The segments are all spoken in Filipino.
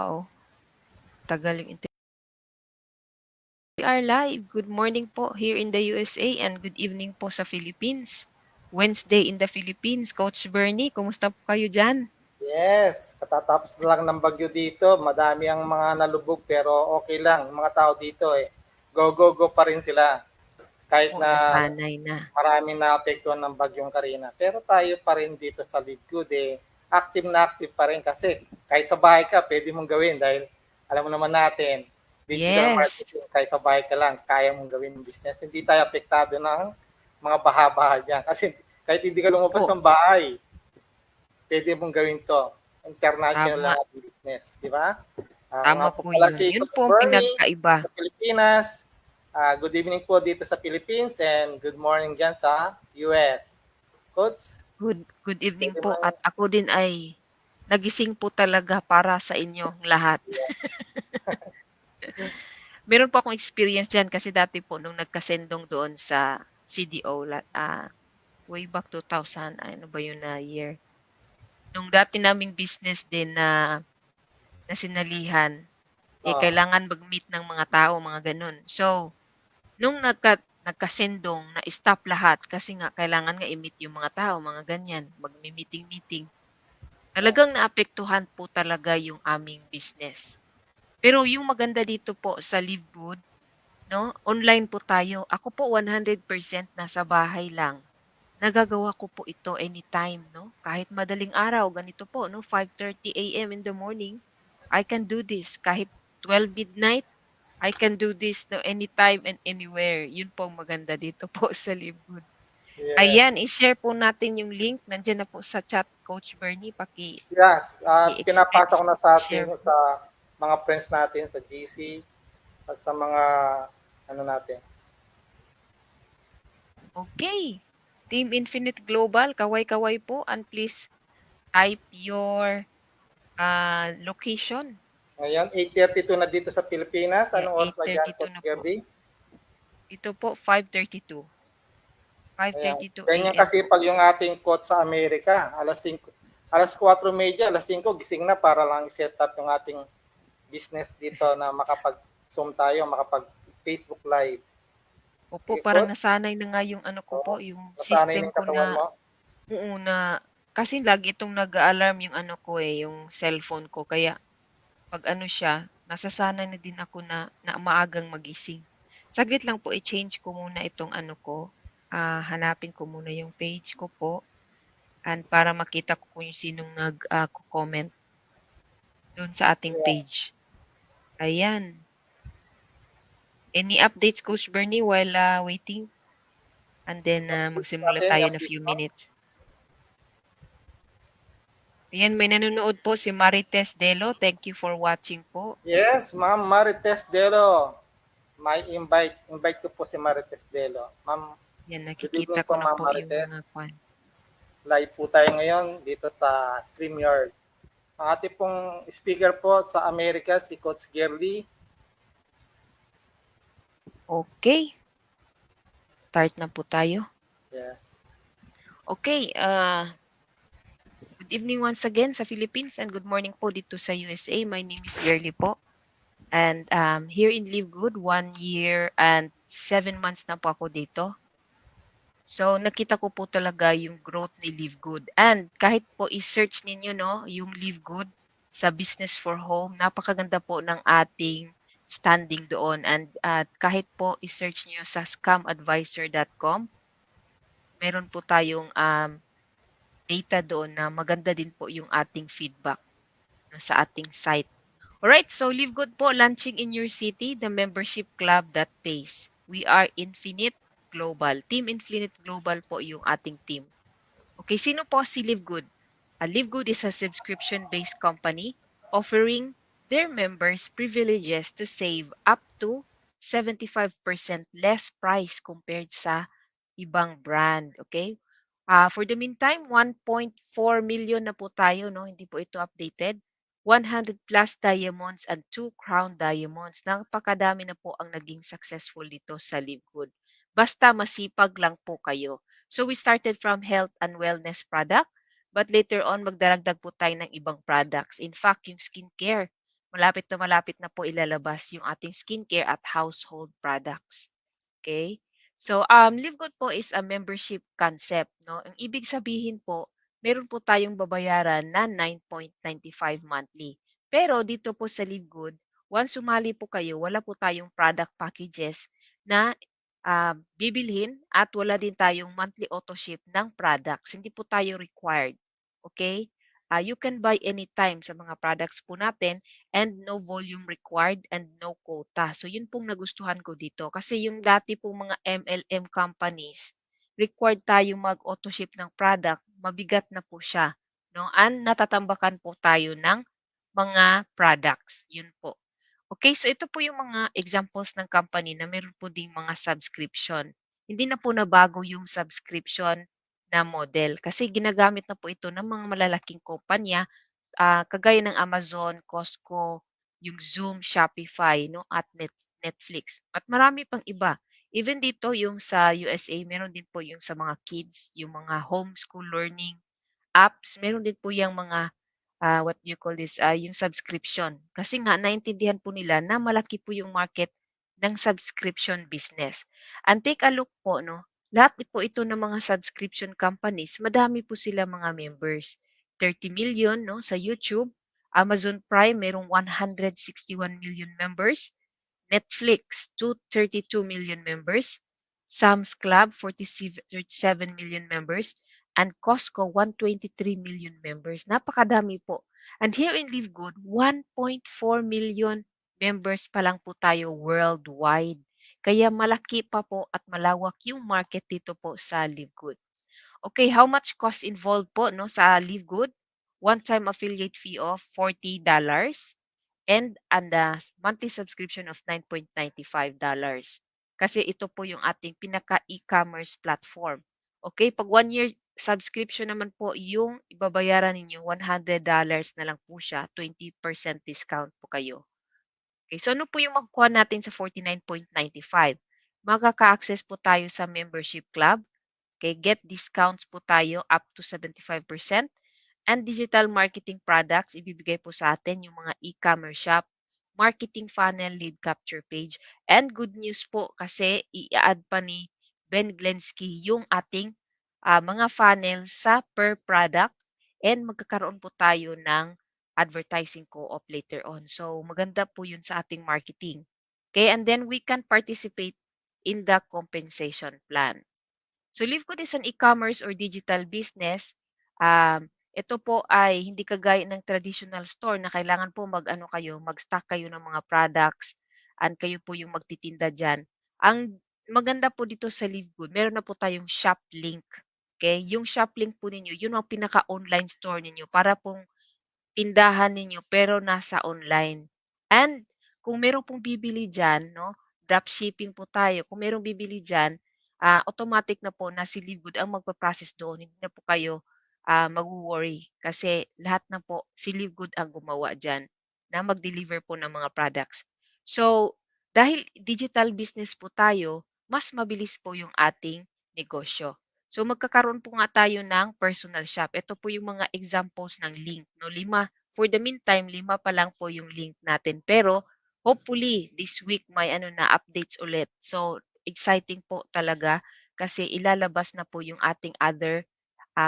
Oo, tagal yung We are live. Good morning po here in the USA and good evening po sa Philippines. Wednesday in the Philippines. Coach Bernie, kumusta po kayo dyan? Yes, katatapos lang ng bagyo dito. Madami ang mga nalubog pero okay lang. Yung mga tao dito go, go, go pa rin sila. Kahit Po, na nasanay na. maraming naapektuhan ng bagyong Karina. Pero tayo pa rin dito sa Lidgood active na active pa rin kasi kahit sa bahay ka, pwede mong gawin dahil alam mo naman natin, digital Yes. marketing, kahit sa bahay ka lang, kaya mong gawin yung business. Hindi tayo apektado ng mga baha-baha dyan. Kasi kahit hindi ka lumabas Opo, ng bahay, pwede mong gawin to. International tama. lang ang business, di ba? Ako Tama nga po po pala yun. si Yun Coach po ang Bernie pinagkaiba. sa Pilipinas. Good evening po dito sa Philippines and good morning dyan sa US. Coach, Good evening pwede po. mo, At ako din ay nagising po talaga para sa inyong lahat. Meron po akong experience dyan kasi dati po nung nagkasendong doon sa CDO, way back 2000, ano ba yun na year? Nung dati naming business din na sinalihan, oh, kailangan mag-meet ng mga tao, mga ganun. So, nung nagkasendong, na-stop lahat kasi nga kailangan nga i-meet yung mga tao, mga ganyan, magmi-meeting-meeting. oh, Talagang naapektuhan po talaga yung aming business. Pero yung maganda dito po sa Live Good, no? Online po tayo. Ako po 100% nasa bahay lang. Nagagawa ko po ito anytime, no? Kahit madaling araw, ganito po, no? 5:30 a.m. in the morning, I can do this. Kahit 12 midnight, I can do this no anytime and anywhere. Yun po ang maganda dito po sa Libud. yes. Ayan, i-share po natin yung link. Nandiyan na po sa chat, Coach Bernie. Yes, pinapasa ko I-express, na sa ating share po. sa mga friends natin sa GC at sa mga ano natin. Okay. Team Infinite Global, kaway-kaway po. And please type your location. Ngayon, 8:32 na dito sa Pilipinas. Yeah, Anong oras na dyan, 8:32 Coach na po. Gerdy? Ito po, 5:32. Ayan. 5:32 Ganyan a.m. kasi po. pag yung ating coach sa Amerika, alas 4:30, alas 5, gising na para lang i-set up yung ating business dito na makapag-Zoom tayo, makapag-Facebook Live. Opo, Sige, parang coach. nasanay na nga yung ano ko po, Oo. yung Nasanay system na yung ko na, katawan mo. oo, na, kasi lagi itong nag-alarm yung ano ko yung cellphone ko. Kaya pag ano siya, nasasanay na din ako na maagang magising. Saglit lang po, i-change ko muna itong ano ko. Hanapin ko muna yung page ko po. And para makita ko kung yung sinong nag-comment doon sa ating Yeah. page. Ayan. Any updates, Coach Bernie, while waiting? And then magsimula Natin, tayo in a update few mo. minutes. Ayan, may nanonood po si Marites Delo. Thank you for watching po. Yes, Ma'am Marites Delo. May invite ko po si Marites Delo. Ma'am, Yan, good nakikita evening ko po, na Ma'am po yung Marites. mga kwan. Live po tayo ngayon dito sa StreamYard. Ang ating pong speaker po sa Amerika, si Coach Gerly. Okay, start na po tayo. Yes. Okay, good evening once again sa Philippines and good morning po dito sa USA. My name is Gerly po. And here in Live Good, 1 year and 7 months na po ako dito. So, nakita ko po talaga yung growth ni Live Good. And kahit po i-search ninyo, no, yung Live Good sa Business for Home, napakaganda po ng ating standing doon. And kahit po i-search niyo sa scamadvisor.com, meron po tayong data doon na maganda din po yung ating feedback no, sa ating site. Alright, so Live Good po, launching in your city, the membership club that pays. We are Infinite Global. Team Infinite Global po yung ating team. Okay, sino po si Live Good? Live Good is a subscription-based company offering their members privileges to save up to 75% less price compared sa ibang brand. Okay? For the meantime, 1.4 million na po tayo, no? Hindi po ito updated. 100 plus diamonds and 2 crown diamonds. Napakadami na po ang naging successful dito sa Live Good. Basta masipag lang po kayo. So we started from health and wellness product, but later on magdaragdag po tayo ng ibang products. In fact, yung skincare, malapit na po ilalabas yung ating skincare at household products. Okay? So, Live Good po is a membership concept, no? Ang ibig sabihin po, meron po tayong babayaran na 9.95 monthly. Pero dito po sa Live Good, once sumali po kayo, wala po tayong product packages na bibilhin at wala din tayong monthly auto ship ng products. Hindi po tayo required. Okay? You can buy anytime sa mga products po natin and no volume required and no quota. So yun pong nagustuhan ko dito kasi yung dati pong mga MLM companies, required tayong mag-auto ship ng product, mabigat na po siya, no? And natatambakan po tayo ng mga products. Yun po. Okay, so ito po yung mga examples ng company na meron po ding mga subscription. Hindi na po nabago yung subscription na model kasi ginagamit na po ito ng mga malalaking kumpanya kagaya ng Amazon, Costco, yung Zoom, Shopify, no, at Netflix. At marami pang iba. Even dito yung sa USA, meron din po yung sa mga kids, yung mga homeschool learning apps, meron din po yung mga what do you call this, yung subscription. Kasi nga naintindihan po nila na malaki po yung market ng subscription business. And take a look po, no, lahat po ito ng mga subscription companies, madami po sila mga members. 30 million, no, sa YouTube. Amazon Prime, merong 161 million members. Netflix, 232 million members. Sam's Club, 37 million members. And Costco, 123 million members. Napakadami po. And here in Live Good, 1.4 million members pa lang po tayo worldwide. Kaya malaki pa po at malawak yung market dito po sa Live Good. Okay, how much cost involved po no sa Live Good? One-time affiliate fee of $40 and the monthly subscription of $9.95. Kasi ito po yung ating pinaka e-commerce platform. Okay, pag 1 year subscription naman po yung ibabayaran ninyo, $100 na lang po siya, 20% discount po kayo. Okay, so ano po yung makukuha natin sa 49.95? Makaka-access po tayo sa membership club. Okay, get discounts po tayo up to 75%. And digital marketing products, ibibigay po sa atin yung mga e-commerce shop, marketing funnel, lead capture page. And good news po kasi i-add pa ni Ben Glensky yung ating mga funnel sa per product and magkakaroon po tayo ng advertising co-op later on. So maganda po yun sa ating marketing. Okay, and then we can participate in the compensation plan. So Livegood is an e-commerce or digital business. Ito po ay hindi kagaya ng traditional store na kailangan po mag-ano kayo, mag-stock kayo ng mga products and kayo po yung magtitinda diyan. Ang maganda po dito sa Livegood, meron na po tayong shop link. Okay? Yung shop link po ninyo, yun ang pinaka-online store ninyo para pong tindahan ninyo pero nasa online. And kung meron pong bibili diyan 'no, dropshipping po tayo. Kung merong bibili diyan, automatic na po na si Livegood ang magpa-process doon. Hindi na po kayo, magwo-worry kasi lahat na po si Livegood ang gumawa diyan na mag-deliver po ng mga products. So, dahil digital business po tayo, mas mabilis po yung ating negosyo. So magkakaroon po nga tayo ng personal shop. Ito po yung mga examples ng link, no? 5. For the meantime, 5 pa lang po yung link natin. Pero hopefully this week may ano na updates ulit. So exciting po talaga kasi ilalabas na po yung ating other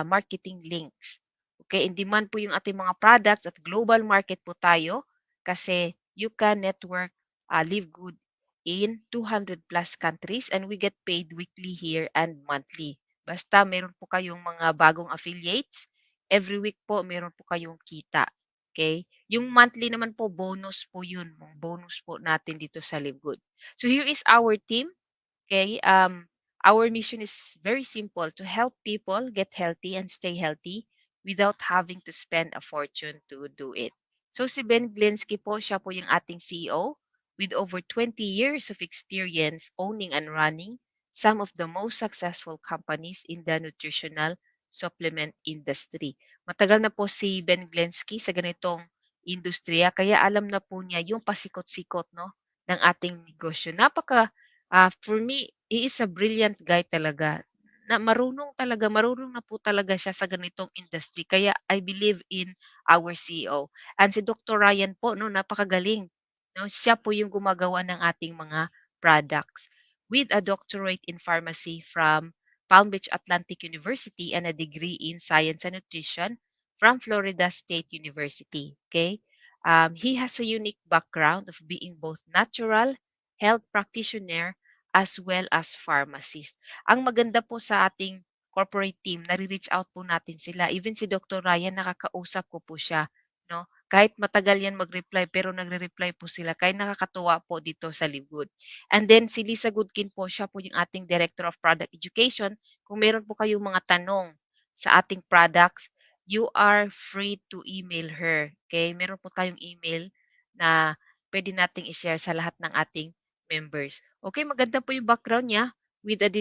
marketing links. Okay, in demand po yung ating mga products at global market po tayo kasi you can network, live good in 200 plus countries and we get paid weekly here and monthly. Basta meron po kayong mga bagong affiliates, every week po meron po kayong kita. Okay? Yung monthly naman po, bonus po yun. Bonus po natin dito sa Live Good. So here is our team. Okay? Our mission is very simple to help people get healthy and stay healthy without having to spend a fortune to do it. So si Ben Glinsky po, siya po yung ating CEO with over 20 years of experience owning and running some of the most successful companies in the nutritional supplement industry. Matagal na po si Ben Glinsky sa ganitong industriya kaya alam na po niya yung pasikot-sikot no ng ating negosyo. For me, he is a brilliant guy talaga. na marunong na po talaga siya sa ganitong industry. Kaya I believe in our CEO. And si Dr. Ryan po, no, napakagaling. No, siya po yung gumagawa ng ating mga products with a doctorate in pharmacy from Palm Beach Atlantic University and a degree in science and nutrition from Florida State University. Okay? He has a unique background of being both natural health practitioner as well as pharmacist. Ang maganda po sa ating corporate team, nare-reach out po natin sila. Even si Dr. Ryan, nakakausap ko po siya. No? Kahit matagal yan mag-reply, pero nagre-reply po sila. Kaya nakakatuwa po dito sa Livegood. And then si Lisa Goodkin po, siya po yung ating Director of Product Education. Kung meron po kayong mga tanong sa ating products, you are free to email her. Okay? Meron po tayong email na pwede nating i-share sa lahat ng ating members. Okay, maganda po yung background niya with a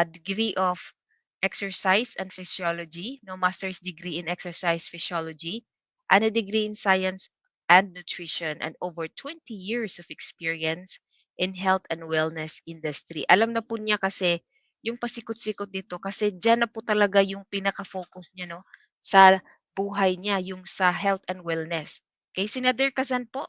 degree of exercise and physiology, no master's degree in exercise physiology, and a degree in science and nutrition, and over 20 years of experience in health and wellness industry. Alam na po niya kasi yung pasikot-sikot dito kasi diyan na po talaga yung pinaka-focus niya, no, sa buhay niya, yung sa health and wellness. Okay, si Nader Kazan po,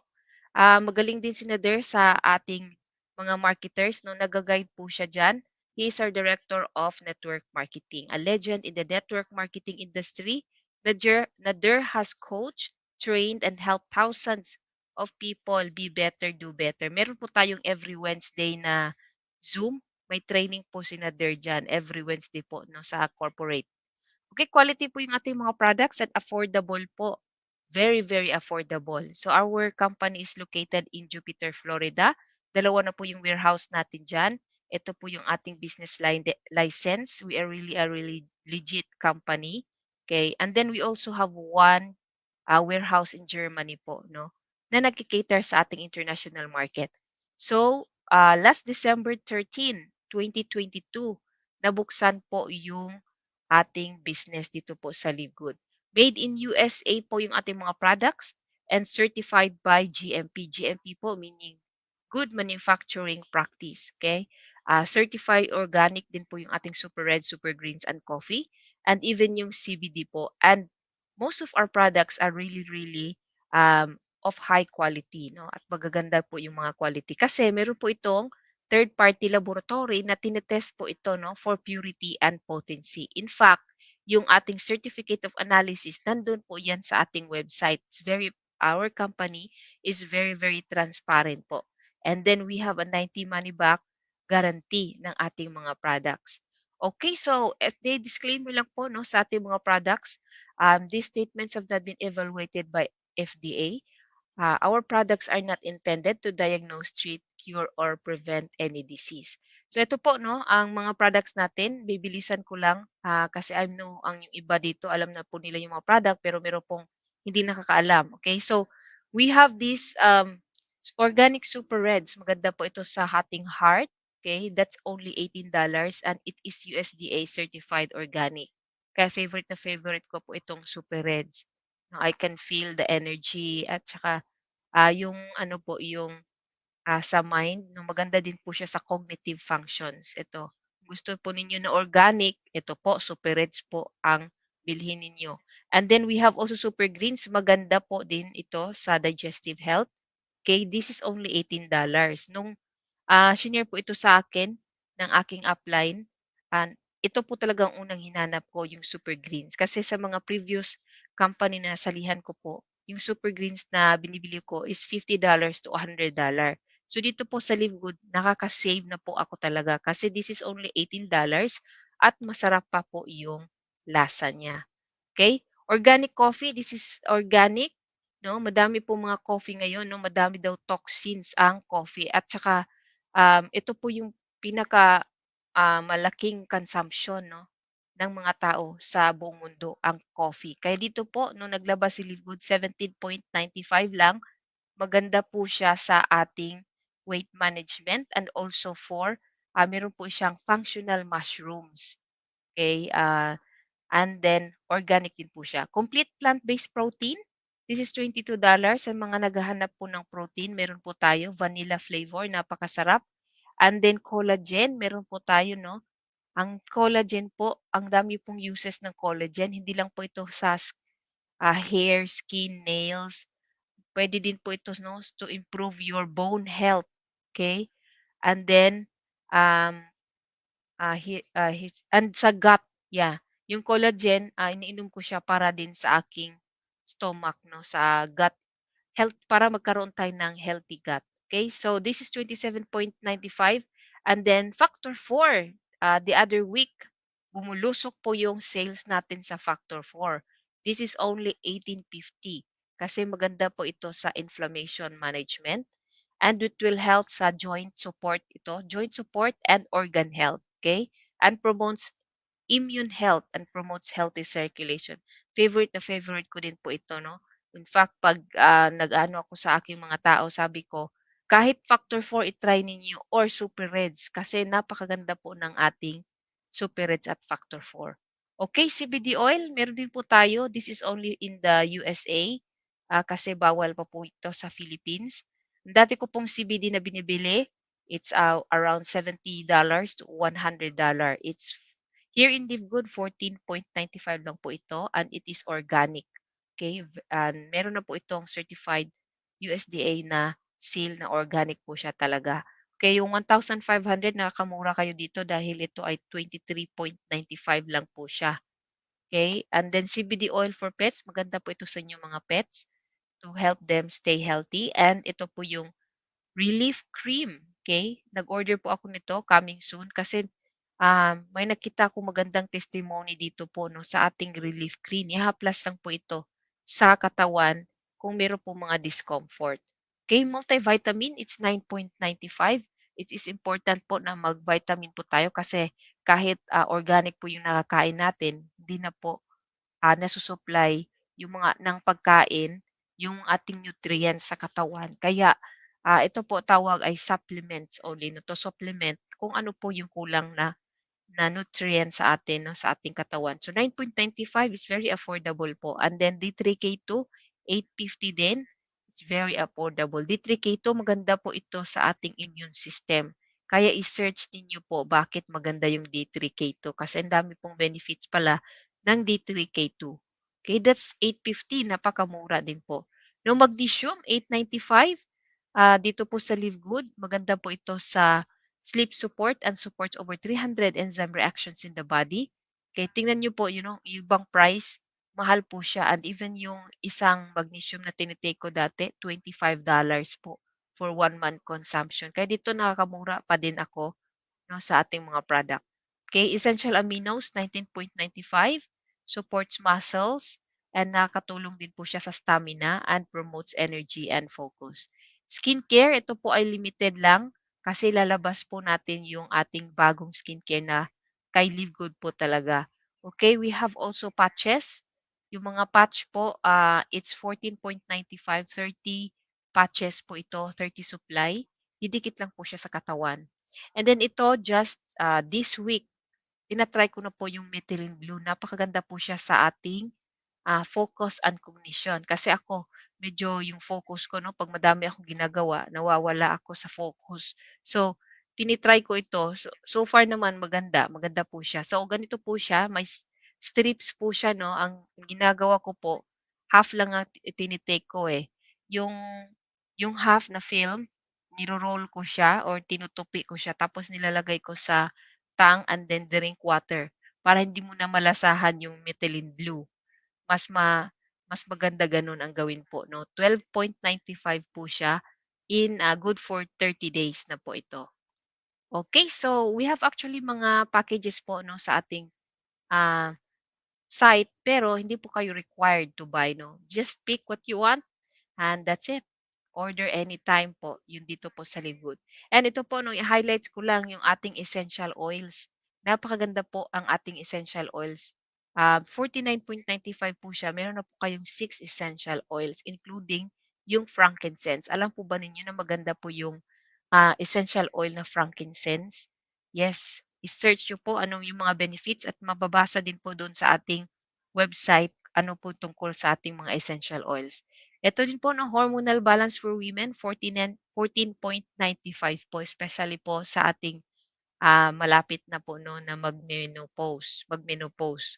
magaling din si Nader sa ating mga marketers, no, nag-guide po siya diyan. He is our Director of Network Marketing, a legend in the network marketing industry. Nader has coached, trained, and helped thousands of people be better, do better. Meron po tayong every Wednesday na Zoom. May training po si Nader dyan every Wednesday po, no, sa corporate. Okay, quality po yung ating mga products at affordable po. Very, very affordable. So our company is located in Jupiter, Florida. Dalawa na po yung warehouse natin dyan. Ito po yung ating business license. We are really a really legit company. Okay, and then we also have one warehouse in Germany po, no, na nagkikater sa ating international market. So, last December 13, 2022, nabuksan po yung ating business dito po sa Livegood. Made in USA po yung ating mga products and certified by GMP. GMP po meaning Good Manufacturing Practice. Okay? Certified organic din po yung ating Super Red, Super Greens, and Coffee. And even yung CBD po. And most of our products are really, really of high quality. No? At magaganda po yung mga quality. Kasi meron po itong third-party laboratory na tinetest po ito, no, for purity and potency. In fact, yung ating certificate of analysis, nandun po yan sa ating website. Our company is very, very transparent po. And then we have a 90 money back guarantee ng ating mga products. Okay, so FDA disclaimer lang po, no, sa ating mga products. These statements have not been evaluated by FDA. Our products are not intended to diagnose, treat, cure, or prevent any disease. So ito po, no, ang mga products natin, bibilisan ko lang kasi I know ang yung iba dito, alam na po nila yung mga product pero meron pong hindi nakakaalam. Okay, so we have this organic super reds. Maganda po ito sa ating heart. Okay, that's only $18 and it is USDA certified organic. Kaya favorite ko po itong super reds. No, I can feel the energy at saka yung ano po, yung sa mind 'no, maganda din po siya sa cognitive functions. Ito, gusto po ninyo na organic, ito po Super Reds po ang bilhin ninyo. And then we have also Super Greens, maganda po din ito sa digestive health. Okay, this is only $18. Nung shinare po ito sa akin ng aking upline, and ito po talagang unang hinanap ko yung Super Greens. Kasi sa mga previous company na nasalihan ko po, yung Super Greens na binibili ko is $50 to $100. So dito po sa Live Good, nakaka-save na po ako talaga kasi this is only $18 at masarap pa po yung lasa niya. Okay? Organic coffee, this is organic, no? Madami po mga coffee ngayon, no? Madami daw toxins ang coffee at saka ito po yung pinaka malaking consumption, no, ng mga tao sa buong mundo ang coffee. Kaya dito po nung naglabas si Livegood 17.95 lang, maganda po siya sa ating weight management and also for meron po siyang functional mushrooms. Okay? And then organic din po siya. Complete plant-based protein. This is $22 sa mga naghahanap po ng protein. Meron po tayo vanilla flavor, napakasarap. And then collagen, meron po tayo, no, Ang collagen po, ang dami pong uses ng collagen. Hindi lang po ito sa hair, skin, nails. Pwede din po ito, no, to improve your bone health. Okay? And then, um, and sa gut, yeah. Yung collagen, iniinom ko siya para din sa aking stomach, no, sa gut health, para magkaroon tayo ng healthy gut. Okay? So this is 27.95. And then factor 4, the other week, bumulusok po yung sales natin sa factor 4. This is only 1850 kasi maganda po ito sa inflammation management, and it will help sa joint support ito, joint support and organ health. Okay? And promotes immune health and promotes healthy circulation. Favorite na favorite ko din po ito, no? In fact, 'pag, nag-aano ako sa aking mga tao, sabi ko, kahit factor 4 i-try ninyo or Super Reds kasi napakaganda po ng ating Super Reds at factor 4. Okay, CBD oil, meron din po tayo. This is only in the USA, kasi bawal pa po ito sa Philippines. Ang dati ko pong CBD na binibili, it's, around $70 to $100. Here in Livegood, 14.95 lang po ito, and it is organic. Okay, and meron na po itong certified USDA na seal na organic po siya talaga. Okay, yung 1,500 nakakamura kayo dito dahil ito ay 23.95 lang po siya. Okay, and then CBD oil for pets, maganda po ito sa inyong mga pets to help them stay healthy, and ito po yung relief cream. Okay, nag-order po ako nito, coming soon, kasi may nakita akong magandang testimony dito po, no, sa ating relief cream. Ihahaplas lang po ito sa katawan kung meron po mga discomfort. Okay, multivitamin, it's 9.95. It is important po na mag-vitamin po tayo kasi kahit organic po yung nakakain natin, hindi na po nasusupply yung mga ng pagkain, yung ating nutrients sa katawan. Kaya ito po tawag ay supplements only, no, to supplement kung ano po yung kulang na nutrients sa atin, 'no, sa ating katawan. So 9.95 is very affordable po. And then D3K2, 850 din. It's very affordable. D3K2, maganda po ito sa ating immune system. Kaya i-search ninyo po bakit maganda yung D3K2 kasi ang dami pong benefits pala ng D3K2. Okay, that's 850, napakamura din po. No, magnesium, 895. Dito po sa Live Good, maganda po ito sa sleep support and supports over 300 enzyme reactions in the body. Okay, tingnan niyo po, yung ibang price, mahal po siya. And even yung isang magnesium na tinitake ko dati, $25 po for 1 month consumption. Kaya dito nakakamura pa din ako, no, sa ating mga product. Okay, essential aminos, 19.95, supports muscles, and nakakatulong din po siya sa stamina and promotes energy and focus. Skincare, ito po ay limited lang kasi lalabas po natin yung ating bagong skincare na kay Live Good po talaga. Okay, we have also patches. Yung mga patch po, it's 14.95, 30 patches po ito, 30 supply. Didikit lang po siya sa katawan. And then ito, just this week, tina-try ko na po yung methylene blue. Napakaganda po siya sa ating focus and cognition. Kasi ako, medyo yung focus ko, no, 'pag madami akong ginagawa, nawawala ako sa focus. So, tinitry ko ito. So far naman maganda, maganda po siya. So, ganito po siya, may strips po siya, no. Ang ginagawa ko po, half lang ang tinitake ko eh. Yung, yung half na film, niro-roll ko siya or tinutupi ko siya tapos nilalagay ko sa tang and then drink water para hindi mo na malasahan yung methylene blue. Mas mas maganda gano'n ang gawin po, 'no. 12.95 po siya in, good for 30 days na po ito. Okay, so we have actually mga packages po, 'no, sa ating, ah, site, pero hindi po kayo required to buy, 'no. Just pick what you want and that's it. Order anytime po, yun dito po sa Livewood. And ito po, 'no, i-highlight ko lang yung ating essential oils. Napakaganda po ang ating essential oils. 49.95 po siya. Meron na po kayong 6 essential oils including yung frankincense. Alam po ba ninyo na maganda po yung, essential oil na frankincense? Yes, i-search niyo po anong yung mga benefits at mababasa din po do'n sa ating website ano po tungkol sa ating mga essential oils. Ito din po ng hormonal balance for women, 14.95 po, especially po sa ating malapit na po no na magmenopause,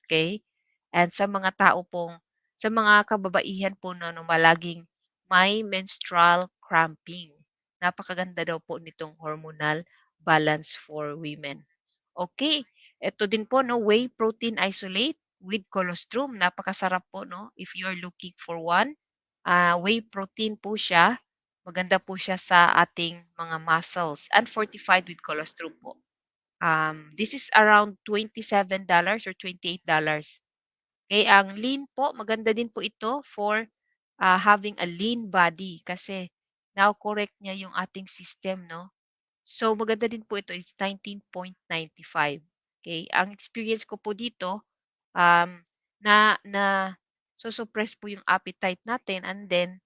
okay? And sa mga tao pong sa mga kababaihan po no, malaging may menstrual cramping. Napakaganda daw po nitong hormonal balance for women. Okay, ito din po no, whey protein isolate with colostrum. Napakasarap po no if you are looking for one. Whey protein po siya. Maganda po siya sa ating mga muscles and fortified with colostrum po. This is around $27 or $28. Okay, ang lean po, maganda din po ito for having a lean body kasi now correct niya yung ating system, no? So maganda din po ito is 19.95. Okay, ang experience ko po dito na suppress po yung appetite natin and then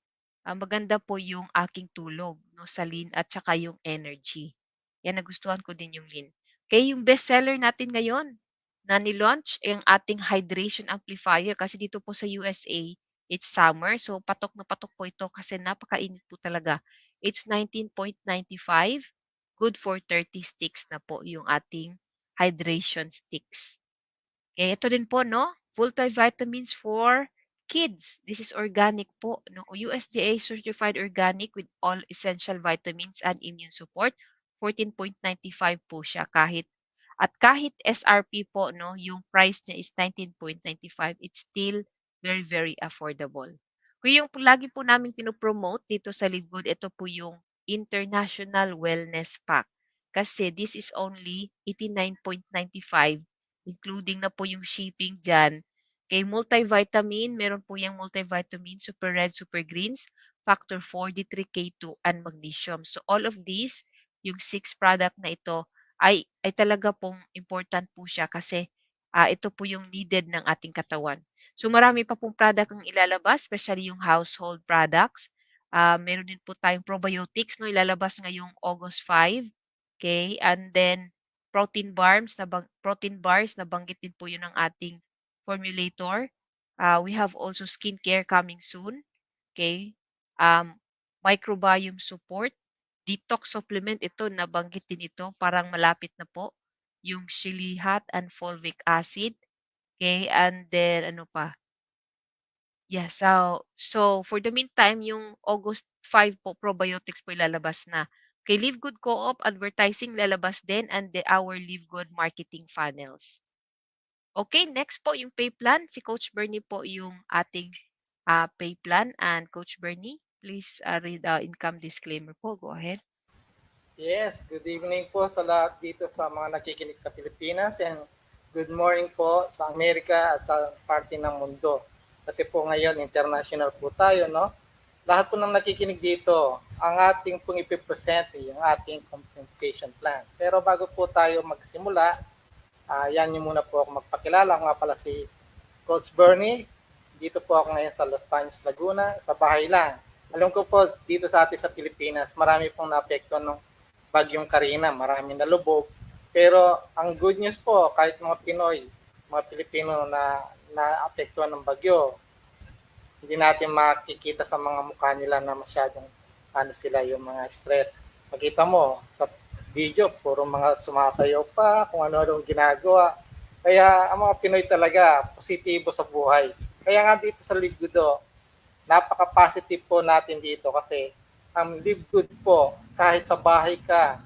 maganda po yung aking tulog no sa lean at saka yung energy. Yan nagustuhan ko din yung lean. Okay, yung best seller natin ngayon na ni-launch ang ating hydration amplifier kasi dito po sa USA it's summer so patok na patok po ito kasi napakainit po talaga. It's 19.95, good for 30 sticks na po yung ating hydration sticks. Okay, ito din po, no? Multivitamins for kids. This is organic po, no? USDA certified organic with all essential vitamins and immune support. 14.95 po siya kahit SRP po, no, yung price niya is 19.95, it's still very, very affordable. Kung yung lagi po namin pinopromote dito sa Live Good, ito po yung International Wellness Pack. Kasi this is only 89.95 including na po yung shipping dyan. Kay multivitamin, meron po yung multivitamin, super red, super greens, factor 4, D3K2, and magnesium. So all of these, yung 6 product na ito, ay talaga pong important po siya kasi ito po yung needed ng ating katawan. So marami pa pong product ang ilalabas, especially yung household products. Meron din po tayong probiotics, no, ilalabas ngayong August 5. Okay, and then protein bars nabanggit din po 'yun ng ating formulator. We have also skincare coming soon, okay? Microbiome support, detox supplement ito nabanggit din ito, parang malapit na po. Yung Shilihat and fulvic acid, okay? And then ano pa? Yeah, so for the meantime, yung August 5 po, probiotics po ilalabas na. Kay Live Good Co-op, advertising lalabas din and our Live Good marketing funnels. Okay, next po yung pay plan. Si Coach Bernie po yung ating pay plan. And Coach Bernie, please read the income disclaimer po. Go ahead. Yes, good evening po sa lahat dito sa mga nakikinig sa Pilipinas and good morning po sa Amerika at sa parte ng mundo. Kasi po ngayon international po tayo, no? Lahat po ng nakikinig dito, ang ating pong ipipresent yung ating compensation plan. Pero bago po tayo magsimula, yan yung muna po ako magpakilala. Ako nga pala si Coach Bernie. Dito po ako ngayon sa Los Baños, Laguna, sa bahay lang. Alam ko po dito sa atin sa Pilipinas, marami pong naapektuhan ng bagyong Karina, marami nalubog. Pero ang good news po, kahit mga Pinoy, mga Pilipino na naapektuhan ng bagyo, hindi natin makikita sa mga mukha nila na masyadong sila yung mga stress. Makita mo sa video, puro mga sumasayaw pa, kung ano-anong ginagawa. Kaya ang mga Pinoy talaga, positibo sa buhay. Kaya nga dito sa Live Good, napaka-positive po natin dito kasi ang Live Good po, kahit sa bahay ka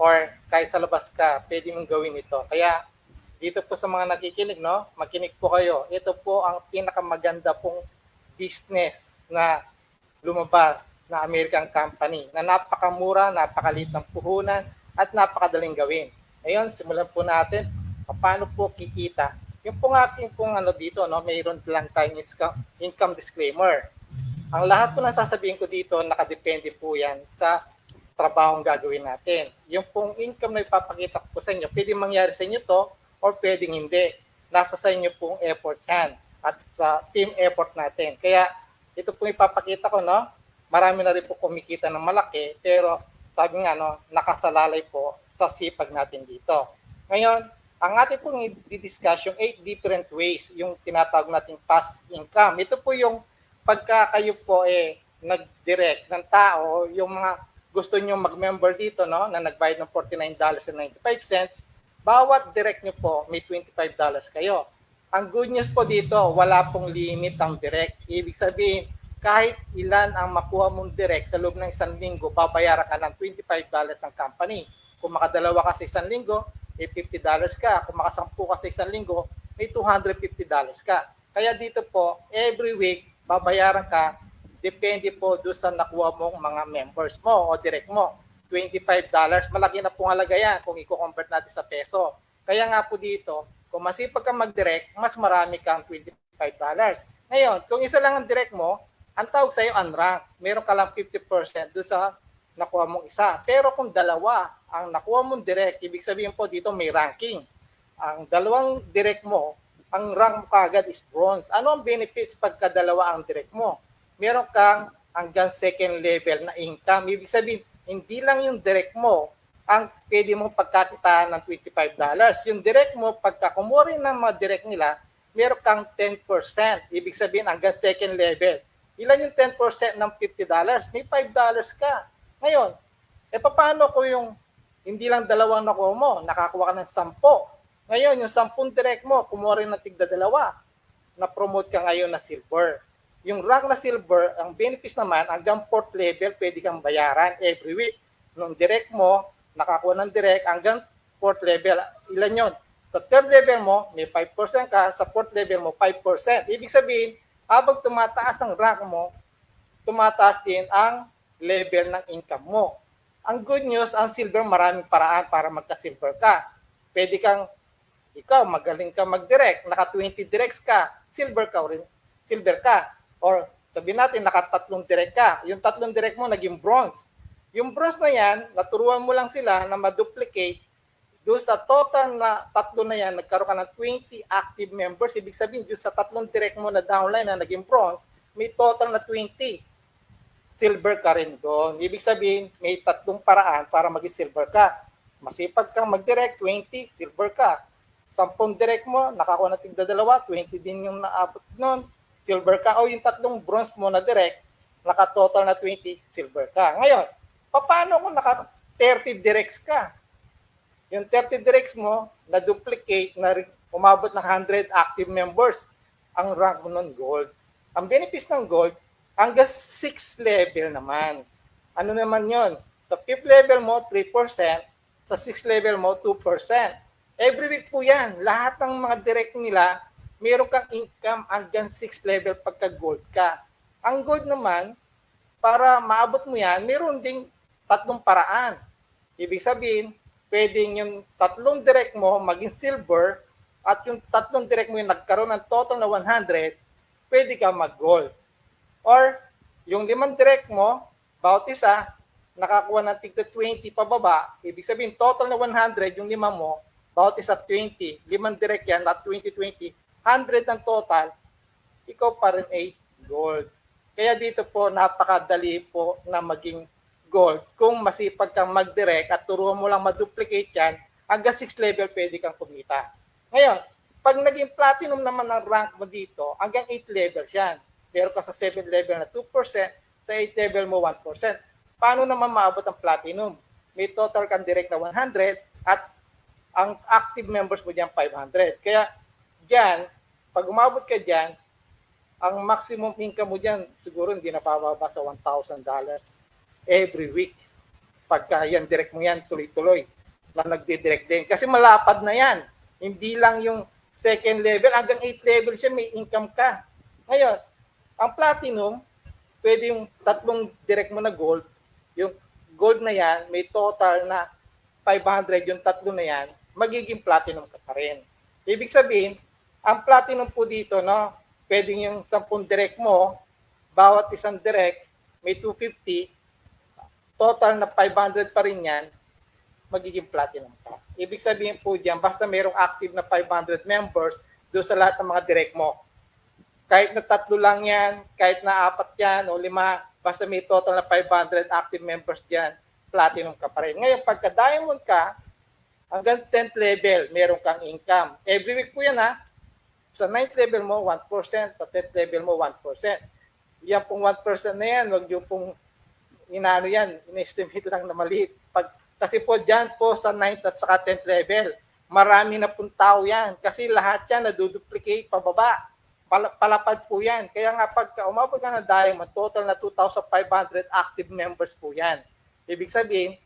or kahit sa labas ka, pwede mong gawin ito. Kaya dito po sa mga nakikinig, no, makinig po kayo. Ito po ang pinakamaganda pong business na lumabas na American company na napakamura, napakaliit ng puhunan at napakadaling gawin. Ngayon, simulan po natin paano po kikita. Yung pong ating pong dito, no, mayroon lang tayong income disclaimer. Ang lahat po na sasabihin ko dito, nakadepende po yan sa trabahong gagawin natin. Yung pong income na ipapakita ko po sa inyo, pwedeng mangyari sa inyo to or pwedeng hindi. Nasa sa inyo pong effort yan at sa team effort natin. Kaya ito pong ipapakita ko, no, marami na rin po kumikita ng malaki, pero sabi nga, no, nakasalalay po sa sipag natin dito. Ngayon, ang ating pong i-discuss yung 8 different ways, yung tinatawag nating passive income. Ito po yung pagka kayo po nag-direct ng tao, yung mga gusto nyo mag-member dito, no, na nagbayad ng $49.95, bawat direct nyo po may $25 kayo. Ang good news po dito, wala pong limit ang direct. Ibig sabihin, kahit ilan ang makuha mong direct sa loob ng isang linggo, babayaran ka ng $25 ng company. Kung makadalawa ka sa isang linggo, may $50 ka. Kung makasampu ka sa isang linggo, may $250 ka. Kaya dito po, every week, babayaran ka, depende po doon sa nakuha mong mga members mo o direct mo. $25, malaki na pong halaga yan kung i-convert natin sa peso. Kaya nga po dito, kung masipag ka mag-direct, mas marami kang $25. Ngayon, kung isa lang ang direct mo, ang tawag sa'yo unranked. Meron ka lang 50% doon sa nakuha mong isa. Pero kung dalawa ang nakuha mong direct, ibig sabihin po dito may ranking. Ang dalawang direct mo, ang rank mo kagad is bronze. Ano ang benefits pagka dalawa ang direct mo? Meron kang hanggang second level na income. Ibig sabihin, hindi lang yung direct mo ang pwede mong pagkakitaan ng $25. Yung direct mo, pagka kumuha rin ng mga direct nila, meron kang 10%. Ibig sabihin, hanggang second level. Ilan yung 10% ng $50? May $5 ka. Ngayon, paano kung yung hindi lang dalawang nakuha mo, nakakuha ka ng 10. Ngayon, yung 10 direct mo, kumuha rin ng tigda-dalawa. Na-promote ka ngayon na silver. Yung rank na silver, ang benefits naman, hanggang 4th level, pwede kang bayaran every week. Nung direct mo, nakakuha ng direct, hanggang 4th level. Ilan yon? Sa 3rd level mo, may 5% ka. Sa 4th level mo, 5%. Ibig sabihin, habang tumataas ang rank mo, tumataas din ang level ng income mo. Ang good news, ang silver, maraming paraan para magka-silver ka. Pwede kang, ikaw, magaling ka mag-direct, naka 20 directs ka, silver ka. Or sabihin natin, naka 3 direct ka. Yung 3 direct mo, naging bronze. Yung bronze na yan, naturuan mo lang sila na ma-duplicate. Doon sa total na 3 na yan, nagkaroon ka ng 20 active members. Ibig sabihin, doon sa 3 direct mo na downline na naging bronze, may total na 20. Silver ka rin doon. Ibig sabihin, may 3 paraan para maging silver ka. Masipag kang mag-direct, 20, silver ka. 10 direct mo, nakakuha na tigda-dalawa, 20 din yung naabot noon, silver ka. O yung 3 bronze mo na direct, naka-total na 20, silver ka. Ngayon, paano kung naka 30 directs ka? Yung 30 directs mo, na-duplicate, na umabot ng 100 active members, ang rank mo nun gold. Ang benefits ng gold, hanggang 6th level naman. Ano naman yon? Sa 5th level mo, 3%. Sa 6th level mo, 2%. Every week po yan. Lahat ng mga direct nila, meron kang income hanggang 6th level pagka gold ka. Ang gold naman, para maabot mo yan, meron ding 3 paraan. Ibig sabihin, pwedeng yung 3 direct mo maging silver at yung 3 direct mo yung nagkaroon ng total na 100, pwede ka mag-gold. Or yung 5 direct mo, bawat isa, nakakuha ng tigto 20 pababa, ibig sabihin total na 100, yung 5 mo, bawat isa 20, 5 direct yan, at 20-20, 100 ang total, ikaw pa rin ay gold. Kaya dito po, napakadali po na maging gold. Kung masipag kang mag-direct at turuan mo lang ma-duplicate yan, hanggang 6th level pwede kang kumita. Ngayon, pag naging platinum naman ang rank mo dito, hanggang 8 levels yan. Meron ka sa 7 level na 2%, sa 8 level mo 1%. Paano naman maabot ang platinum? May total kang direct na 100 at ang active members mo dyan 500. Kaya dyan, pag umabot ka dyan, ang maximum income mo dyan siguro hindi na pababa sa $1,000 every week. Pagka yan, direct mo yan, tuloy-tuloy na nagdi-direct din. Kasi malapad na yan. Hindi lang yung second level, hanggang 8 level siya, may income ka. Ngayon, ang platinum, pwede yung 3 direct mo na gold. Yung gold na yan, may total na 500, yung 3 na yan, magiging platinum ka pa rin. Ibig sabihin, ang platinum po dito, no, pwedeng yung 10 direct mo, bawat isang direct, may 250, total na 500 pa rin yan, magiging platinum ka. Ibig sabihin po dyan, basta mayroong active na 500 members doon sa lahat ng mga direct mo. Kahit na 3 lang yan, kahit na 4 yan o 5, basta may total na 500 active members dyan, platinum ka pa rin. Ngayon, pagka diamond ka, hanggang 10th level, meron kang income. Every week po yan ha. Sa 9th level mo, 1%. Sa 10th level mo, 1%. Yan pong 1% na yan, wag yung pong inaano yan, in-estimate lang na maliit. Kasi po dyan po sa 9th at saka 10th level, marami na pong tao yan. Kasi lahat yan naduduplicate pababa. Palapad po yan. Kaya nga pagka umabot ka ng diamond, total na 2,500 active members po yan. Ibig sabihin,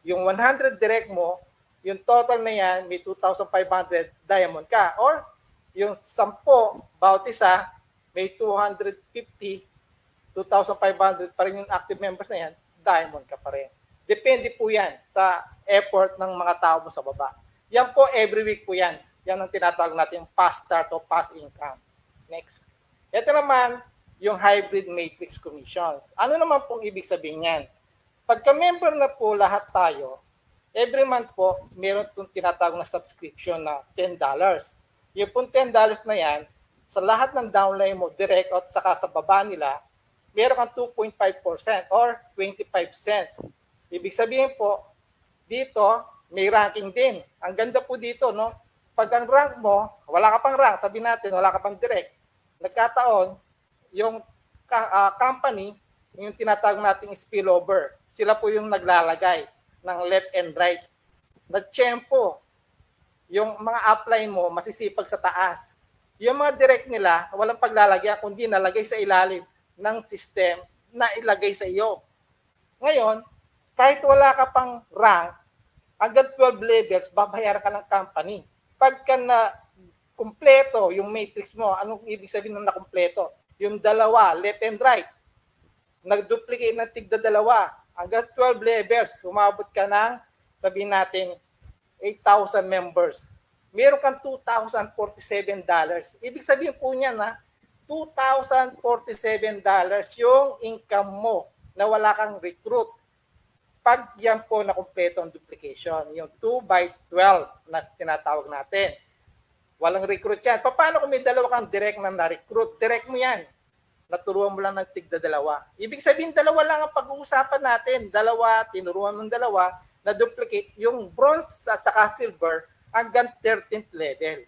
yung 100 direct mo, yung total na yan, may 2,500 diamond ka. Or yung 10, bawat isa, may 250, 2,500 pa rin yung active members na yan, diamond ka pa rin. Depende po yan sa effort ng mga tao mo sa baba. Yan po, every week po yan. Yan ang tinatawag natin fast start o fast income. Next. Ito naman, yung hybrid matrix commissions. Ano naman pong ibig sabihin yan? Pagka member na po lahat tayo, every month po, meron itong tinatawag na subscription na $10. Yung pong $10 na yan, sa lahat ng downline mo, direct at saka sa baba nila, meron kang 2.5% or 25 cents. Ibig sabihin po, dito, may ranking din. Ang ganda po dito, no? Pag ang rank mo, wala ka pang rank, sabihin natin, wala ka pang direct, nagkataon, yung company, yung tinatawag nating spillover, sila po yung naglalagay ng left and right. Nagtiyempo, yung mga upline mo, masisipag sa taas. Yung mga direct nila, walang paglalagyan, kundi nalagay sa ilalim ng system na ilagay sa iyo. Ngayon, kahit wala ka pang rank, hanggang 12 levels, babayaran ka ng company. Pagka na kumpleto yung matrix mo, anong ibig sabihin ng nakumpleto? Yung dalawa, left and right, nag-duplicate ng tigda-dalawa, hanggang 12 levels, umabot ka ng, sabihin natin, 8,000 members. Meron kang $2,047. Ibig sabihin po niya na $2,047 yung income mo na wala kang recruit. Pag yan po na kumpleto ang duplication, yung 2 by 12 na tinatawag natin. Walang recruit yan. Paano kung may dalawa kang direct na na-recruit? Direct mo yan. Naturuan mo lang ng tigda-dalawa. Ibig sabihin, dalawa lang ang pag-uusapan natin. Dalawa, tinuruan ng dalawa, na duplicate yung bronze at saka silver hanggang 13th level.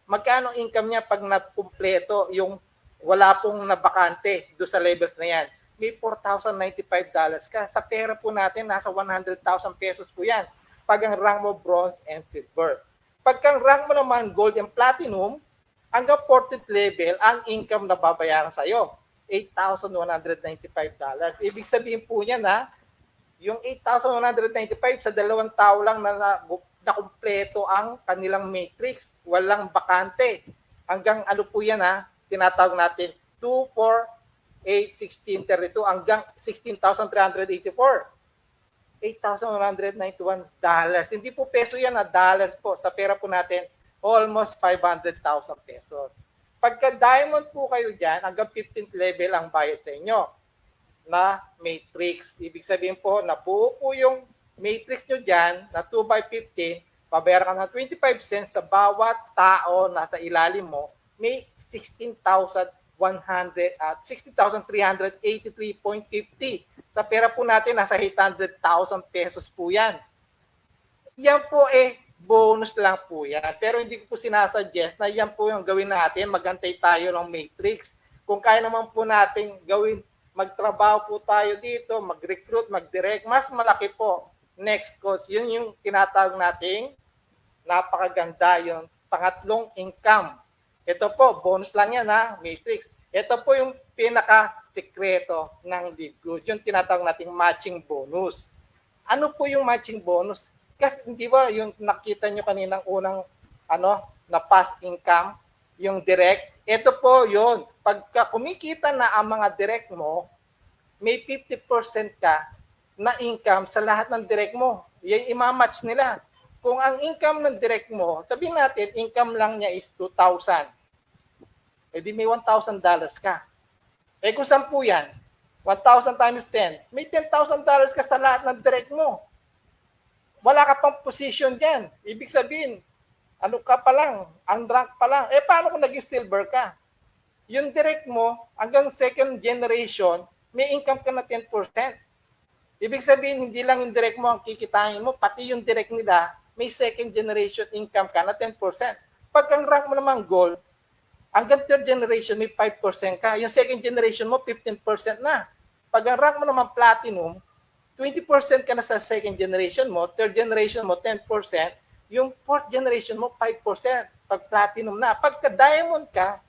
Magkano income niya pag nakumpleto yung wala pong nabakante do sa levels na yan? May $4,095 ka. Sa pera po natin, nasa 100,000 pesos po yan. Pag ang rank mo bronze and silver. Pag ang rank mo naman gold and platinum, hanggang 14th level, ang income na babayaran sa'yo, $8,195. Ibig sabihin po niya na yung 8,195 sa dalawang tao lang na nakumpleto ang kanilang matrix. Walang bakante. Hanggang ano po yan tinatawag natin 2, 4, 8, 16, 32 hanggang 16,384. $8,191. Hindi po peso yan dollars po. Sa pera po natin, almost 500,000 pesos. Pagka diamond po kayo dyan, hanggang 15th level ang bayad sa inyo na matrix. Ibig sabihin po, nabuo po yung matrix nyo dyan na 2 by 15, pabayaran ka ng 25 cents sa bawat tao na sa ilalim mo, may 16,383.50. Sa pera po natin, nasa 800,000 pesos po yan. Yan po bonus lang po yan. Pero hindi ko po sinasuggest na yan po yung gawin natin, magantay tayo ng matrix. Kung kaya naman po natin gawin, magtrabaho po tayo dito, mag-recruit, mag-direct, mas malaki po. Next course, yun yung tinatawag nating napakaganda yung pangatlong income. Ito po, bonus lang yan matrix. Ito po yung pinaka-sekreto ng Live Good, yung tinatawag nating matching bonus. Ano po yung matching bonus? Kasi di ba yung nakita nyo kaninang unang na past income, yung direct, ito po yun. Pagka kumikita na ang mga direct mo, may 50% ka na income sa lahat ng direct mo. Yan imamatch nila. Kung ang income ng direct mo, sabihin natin, income lang niya is 2,000. Eh di may $1,000 ka. Eh kung 10 yan, 1,000 times 10, may $10,000 ka sa lahat ng direct mo. Wala ka pang position dyan. Ibig sabihin, ano ka pa lang, ang rank pa lang. Eh paano kung naging silver ka? Yung direct mo, hanggang second generation, may income ka na 10%. Ibig sabihin, hindi lang yung direct mo ang kikitain mo, pati yung direct nila, may second generation income ka na 10%. Pag ang rank mo naman gold, hanggang third generation, may 5% ka. Yung second generation mo, 15% na. Pag ang rank mo naman platinum, 20% ka na sa second generation mo, third generation mo 10%, yung fourth generation mo 5% pag platinum na. Pagka diamond ka,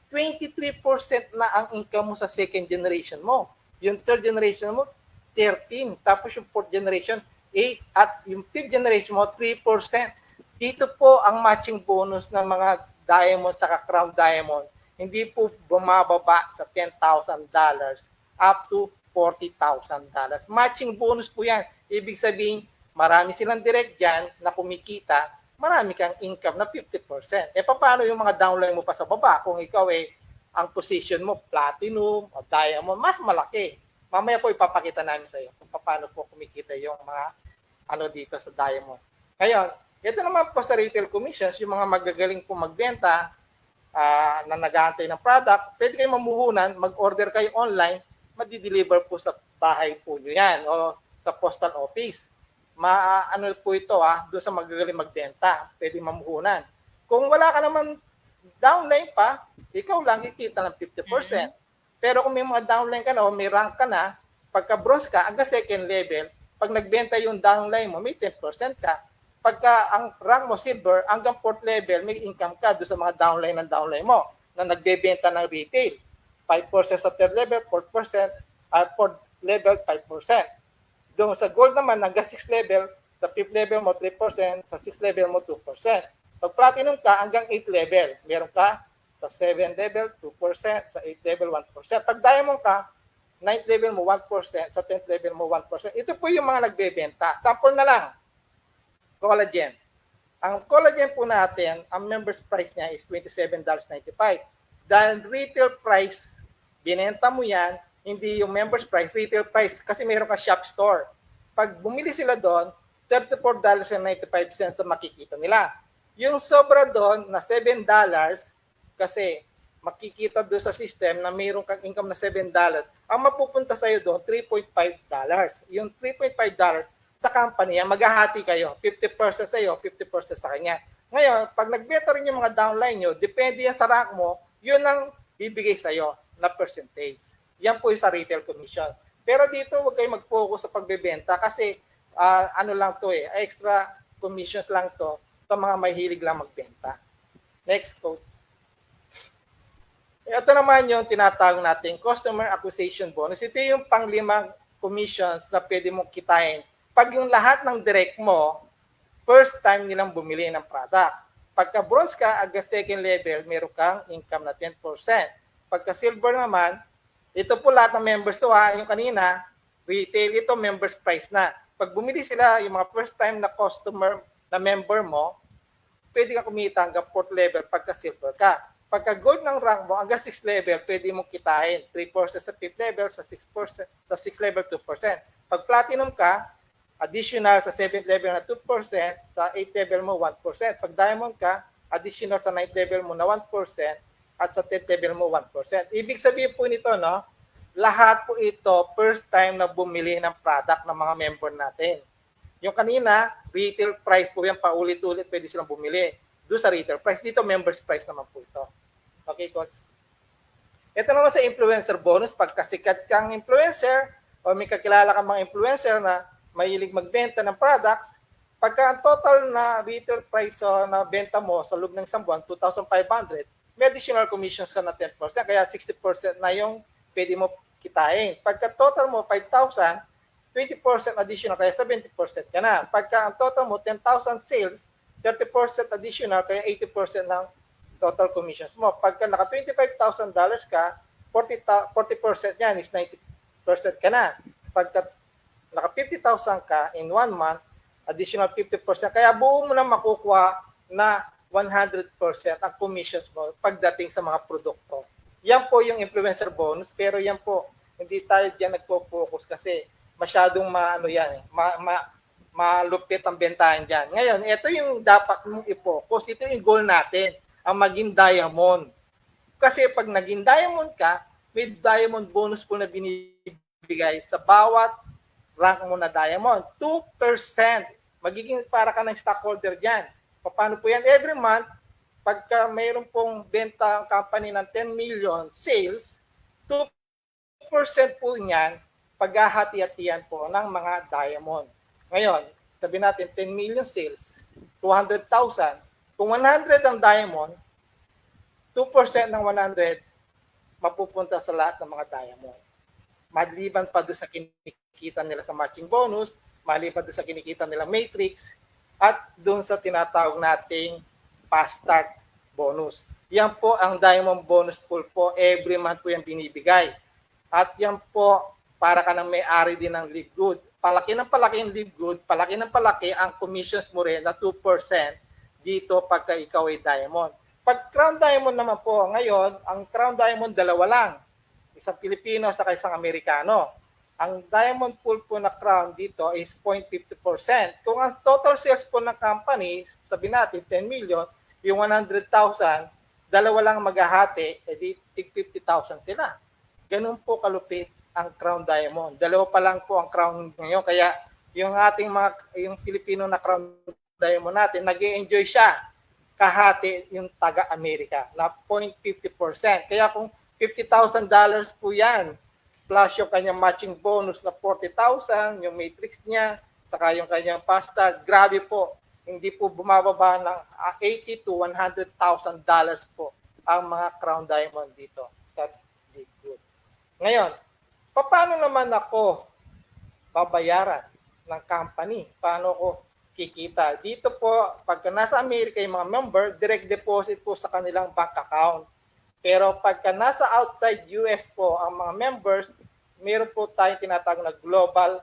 23% na ang income mo sa second generation mo. Yung third generation mo, 13. Tapos yung fourth generation, 8. At yung fifth generation mo, 3%. Dito po ang matching bonus ng mga diamond sa crown diamond. Hindi po bumababa sa $10,000 up to $40,000. Matching bonus po yan. Ibig sabihin, marami silang direct dyan na kumikita, marami kang income na 50%. Paano yung mga downline mo pa sa baba? Kung ikaw ang position mo, platinum o diamond, mas malaki. Mamaya po ipapakita namin sa iyo kung paano po kumikita yung mga dito sa diamond. Ngayon, ito naman po sa retail commissions, yung mga magagaling po magbenta na nag-aantay ng product, pwede kayo mamuhunan, mag-order kayo online, madi-deliver po sa bahay po nyo yan o sa postal office. Po ito doon sa magagaling magbenta, pwede mamuhunan. Kung wala ka naman downline pa, ikaw lang kikita ng 50%. Pero kung may mga downline ka na o may rank ka na, pagka bronze ka, hanggang second level, pag nagbenta yung downline mo, may 10% ka. Pagka ang rank mo silver, hanggang fourth level, may income ka doon sa mga downline mo na nagbebenta ng retail. 5% sa third level, 4%, at fourth level, 5%. Doon sa gold naman, hanggang 6th level, sa 5th level mo, 3%, sa 6th level mo, 2%. Pag platinum ka, hanggang 8th level, meron ka sa 7th level, 2%, sa 8th level, 1%. Pag diamond ka, 9th level mo, 1%, sa 10th level mo, 1%. Ito po yung mga nagbebenta. Sample na lang, collagen. Ang collagen po natin, ang members price niya is $27.95. Dahil retail price, binenta mo yan, hindi yung members price, retail price, kasi meron ka shop store. Pag bumili sila doon, $34.95 na makikita nila. Yung sobra doon na $7, kasi makikita doon sa system na mayroon kang income na $7, ang mapupunta sa'yo doon, $3.5. Yung $3.5 sa company, maghahati kayo. 50% sa'yo, 50% sa kanya. Ngayon, pag nagbenta rin yung mga downline nyo, depende yan sa rank mo, yun ang bibigay sa'yo na percentage. Yan po yung sa retail commission. Pero dito, huwag kayo mag-focus sa pagbebenta kasi lang to extra commissions lang to sa mga mahilig lang magbenta. Next, coach. Ito naman yung tinatawag natin customer acquisition bonus. Ito yung panglimang commissions na pwede mong kitain. Pag yung lahat ng direct mo, first time nilang bumili ng product. Pagka bronze ka, aga second level, meron kang income na 10%. Pagka silver naman, ito po lahat ng members to yung kanina, retail, ito members price na. Pag bumili sila, yung mga first time na customer na member mo, pwede ka kumita hanggang 4th level pagka silver ka. Pagka gold ng rank mo, hanggang 6th level, pwede mong kitain. 3% sa 5th level, sa 6%, sa 6th level, 2%. Pag platinum ka, additional sa 7th level na 2%, sa 8th level mo 1%. Pag diamond ka, additional sa 9th level mo na 1%, at sa 10th level mo 1%. Ibig sabihin po nito, lahat po ito first time na bumili ng product ng mga member natin. Yung kanina, retail price po yan, paulit-ulit pwede silang bumili. Doon sa retail price, dito members price naman po ito. Okay, coach? Ito naman sa influencer bonus, pag kasikat kang influencer, o may kakilala kang mga influencer na mahilig magbenta ng products, pagka ang total na retail price na benta mo sa loob ng isang buwan, 2,500, may additional commissions ka na 10%, kaya 60% na yung pwede mo kitain. Pagka total mo 5,000, 20% additional, kaya 70% ka na. Pagka ang total mo 10,000 sales, 30% additional, kaya 80% ng total commissions mo. Pagka naka $25,000 ka, 40% yan is 90% ka na. Pagka naka 50,000 ka in 1 month, additional 50%. Kaya buo mo na makukuha na 100% ang commissions mo pagdating sa mga produkto. Yan po yung influencer bonus, pero yan po, hindi tayo diyan nagpo-focus kasi masyadong malupit ang bentahan diyan. Ngayon, ito yung dapat mong i-focus. Ito yung goal natin, ang maging diamond. Kasi pag naging diamond ka, may diamond bonus po na binibigay sa bawat rank mo na diamond. 2%. Magiging para ka ng stockholder diyan. Paano po yan? Every month, pagka mayroon pong benta ang company ng 10 million sales, 2% po niyan paghahati-hatian po ng mga diamond. Ngayon, sabi natin 10 million sales, 200,000. Kung 100 ang diamond, 2% ng 100 mapupunta sa lahat ng mga diamond. Maliban pa doon sa kinikita nila sa matching bonus, maliban doon sa kinikita nila matrix, at doon sa tinatawag nating fast start bonus. Yan po ang diamond bonus pool po. Every month po yan binibigay. At yan po, para ka ng may-ari din ng Live Good. Palaki ng palaki yung Live Good, palaki ng palaki ang commissions mo rin na 2% dito pagka ikaw ay diamond. Pag Crown Diamond naman po, ngayon, ang Crown Diamond dalawa lang. Isang Pilipino sa isang Amerikano. Ang diamond pool po na Crown dito is 0.50%. Kung ang total sales po ng company, sabi natin 10 million, yung 100,000, dalawa lang maghahati, edi 50,000 sila. Ganun po kalupit ang Crown Diamond. Dalawa pa lang po ang Crown ngayon. Kaya yung ating yung Pilipino na Crown Diamond natin, nag-i-enjoy siya kahati yung taga-Amerika na 0.50%. Kaya kung $50,000 po yan, plus yung kanyang matching bonus na 40,000, yung matrix niya, saka yung kanyang fast start, grabe po. Hindi po bumababa ng $80,000 to $100,000 po ang mga Crown Diamond dito sa Live Good. Ngayon, paano naman ako babayaran ng company? Paano ko kikita? Dito po, pagka nasa Amerika yung mga member, direct deposit po sa kanilang bank account. Pero pagka nasa outside US po ang mga members, meron po tayong tinatawag na global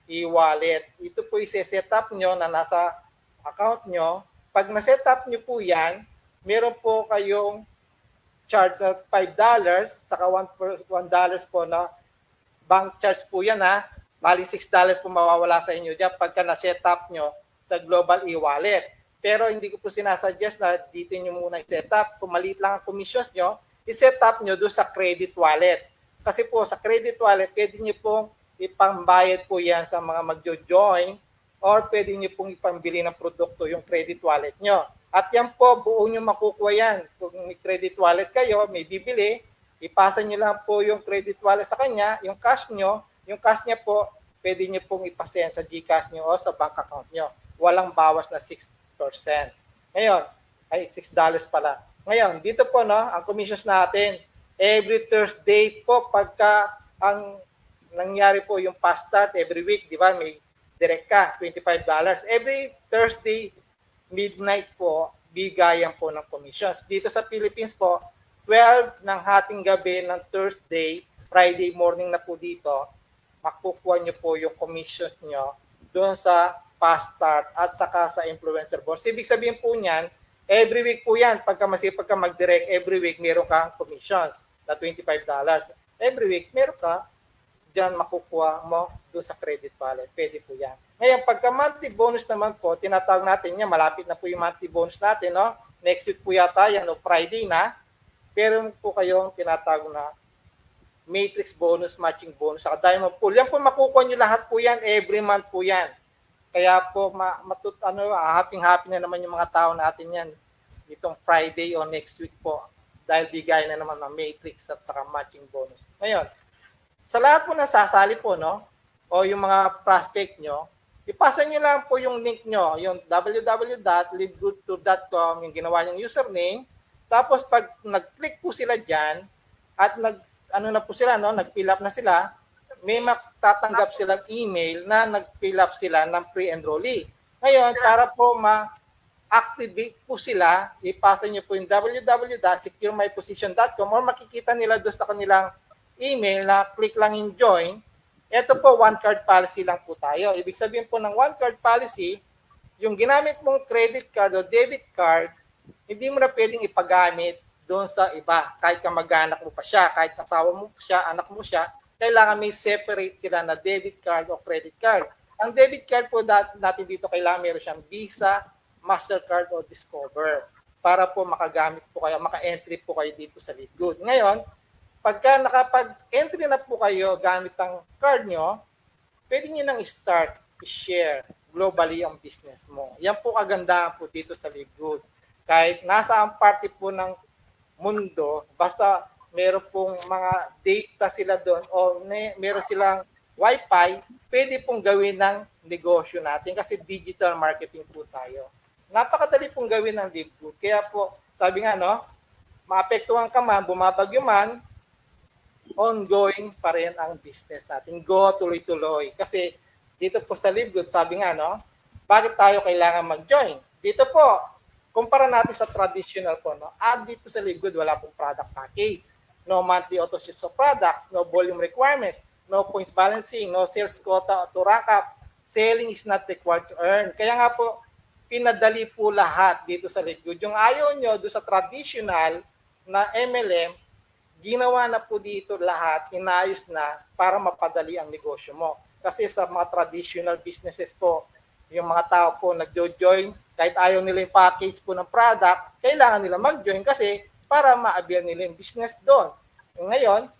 e-wallet. Ito po i-set up nyo na nasa account nyo. Pag na-set up nyo po yan, meron po kayong charge na $5, saka $1 po na bank charge po yan ha. Bali $6 po mawawala sa inyo dyan pagka na-set up nyo sa global e-wallet. Pero hindi ko po sinasuggest na dito nyo muna i-set up. Kung maliit lang ang commissions nyo, i-set up nyo doon sa credit wallet. Kasi po sa credit wallet, pwede nyo pong ipambayad po yan sa mga magjo-join or pwede nyo pong ipambili ng produkto yung credit wallet nyo. At yan po, buo nyo makukuha yan. Kung may credit wallet kayo, may bibili, ipasa nyo lang po yung credit wallet sa kanya, yung cash niya po, pwede nyo pong ipasend sa GCash nyo o sa bank account nyo. Walang bawas na 6%. Ngayon, ay $6 pala. Ngayon, dito po ang commissions natin, every Thursday po pagka ang nangyari po yung fast start every week, di ba? May direct ka, $25. Every Thursday midnight po, bigayan po ng commissions. Dito sa Philippines po, 12 ng hating gabi ng Thursday, Friday morning na po dito, makukuha nyo po yung commissions nyo doon sa fast start at saka sa influencer board. Ibig sabihin po niyan, every week po yan, pagka masipag ka mag-direct, every week meron kang commissions na $25. Every week meron ka, dyan makukuha mo doon sa credit wallet. Pwede po yan. Ngayon, pagka monthly bonus naman po, tinatawag natin yan, malapit na po yung monthly bonus natin, no? Next week po yata yan, no? Friday na. Pero po kayong tinatawag na matrix bonus, matching bonus, saka diamond pool. Yan po makukuha nyo lahat po yan, every month po yan. Kaya po, happy-happy na naman yung mga tao natin yan itong Friday o next week po dahil bigay na naman ng matrix at saka matching bonus. Ngayon, sa lahat po na sasali po, no, o yung mga prospect nyo, ipasa nyo lang po yung link nyo, yung www.livegoodtour.com, yung ginawa yung username. Tapos pag nag-click po sila dyan, at nag-fill up na sila, may matatanggap silang email na nag-fill up sila ng pre-enrollee. Ngayon, para po ma-activate po sila, ipasa nyo po yung www.securemyposition.com or makikita nila doon sa kanilang email na click lang yung join. Ito po, one card policy lang po tayo. Ibig sabihin po ng one card policy, yung ginamit mong credit card o debit card, hindi mo na pwedeng ipagamit doon sa iba. Kahit kamag-anak mo pa siya, kahit asawa mo siya, anak mo siya, kailangan may separate sila na debit card o credit card. Ang debit card po natin dito, kailangan meron siyang Visa, Mastercard o Discover para po makagamit po kayo, maka-entry po kayo dito sa Live Good. Ngayon, pagka nakapag-entry na po kayo gamit ang card nyo, pwede nyo nang start, i-share globally ang business mo. Yan po kagandahan po dito sa Live Good. Kahit nasa ang party po ng mundo, basta meron pong mga data sila doon o meron silang Wi-Fi, pwede pong gawin ng negosyo natin kasi digital marketing po tayo. Napakadali pong gawin ng LiveGood. Kaya po, sabi nga, no, maapektuhan ka man, bumabagyo man, ongoing pa rin ang business natin. Go, tuloy-tuloy. Kasi dito po sa LiveGood, sabi nga, no, bakit tayo kailangan mag-join? Dito po, kumpara natin sa traditional po, no, dito sa LiveGood, wala pong product package. No monthly auto ships of products, no volume requirements, no points balancing, no sales quota to rack up. Selling is not required to earn. Kaya nga po, pinadali po lahat dito sa LiveGood. Yung ayaw nyo doon sa traditional na MLM, ginawa na po dito lahat, inayos na para mapadali ang negosyo mo. Kasi sa mga traditional businesses po, yung mga tao po nagjo-join, kahit ayaw nila yung package po ng product, kailangan nila mag-join kasi para ma-avail nila yung business doon. Ngayon,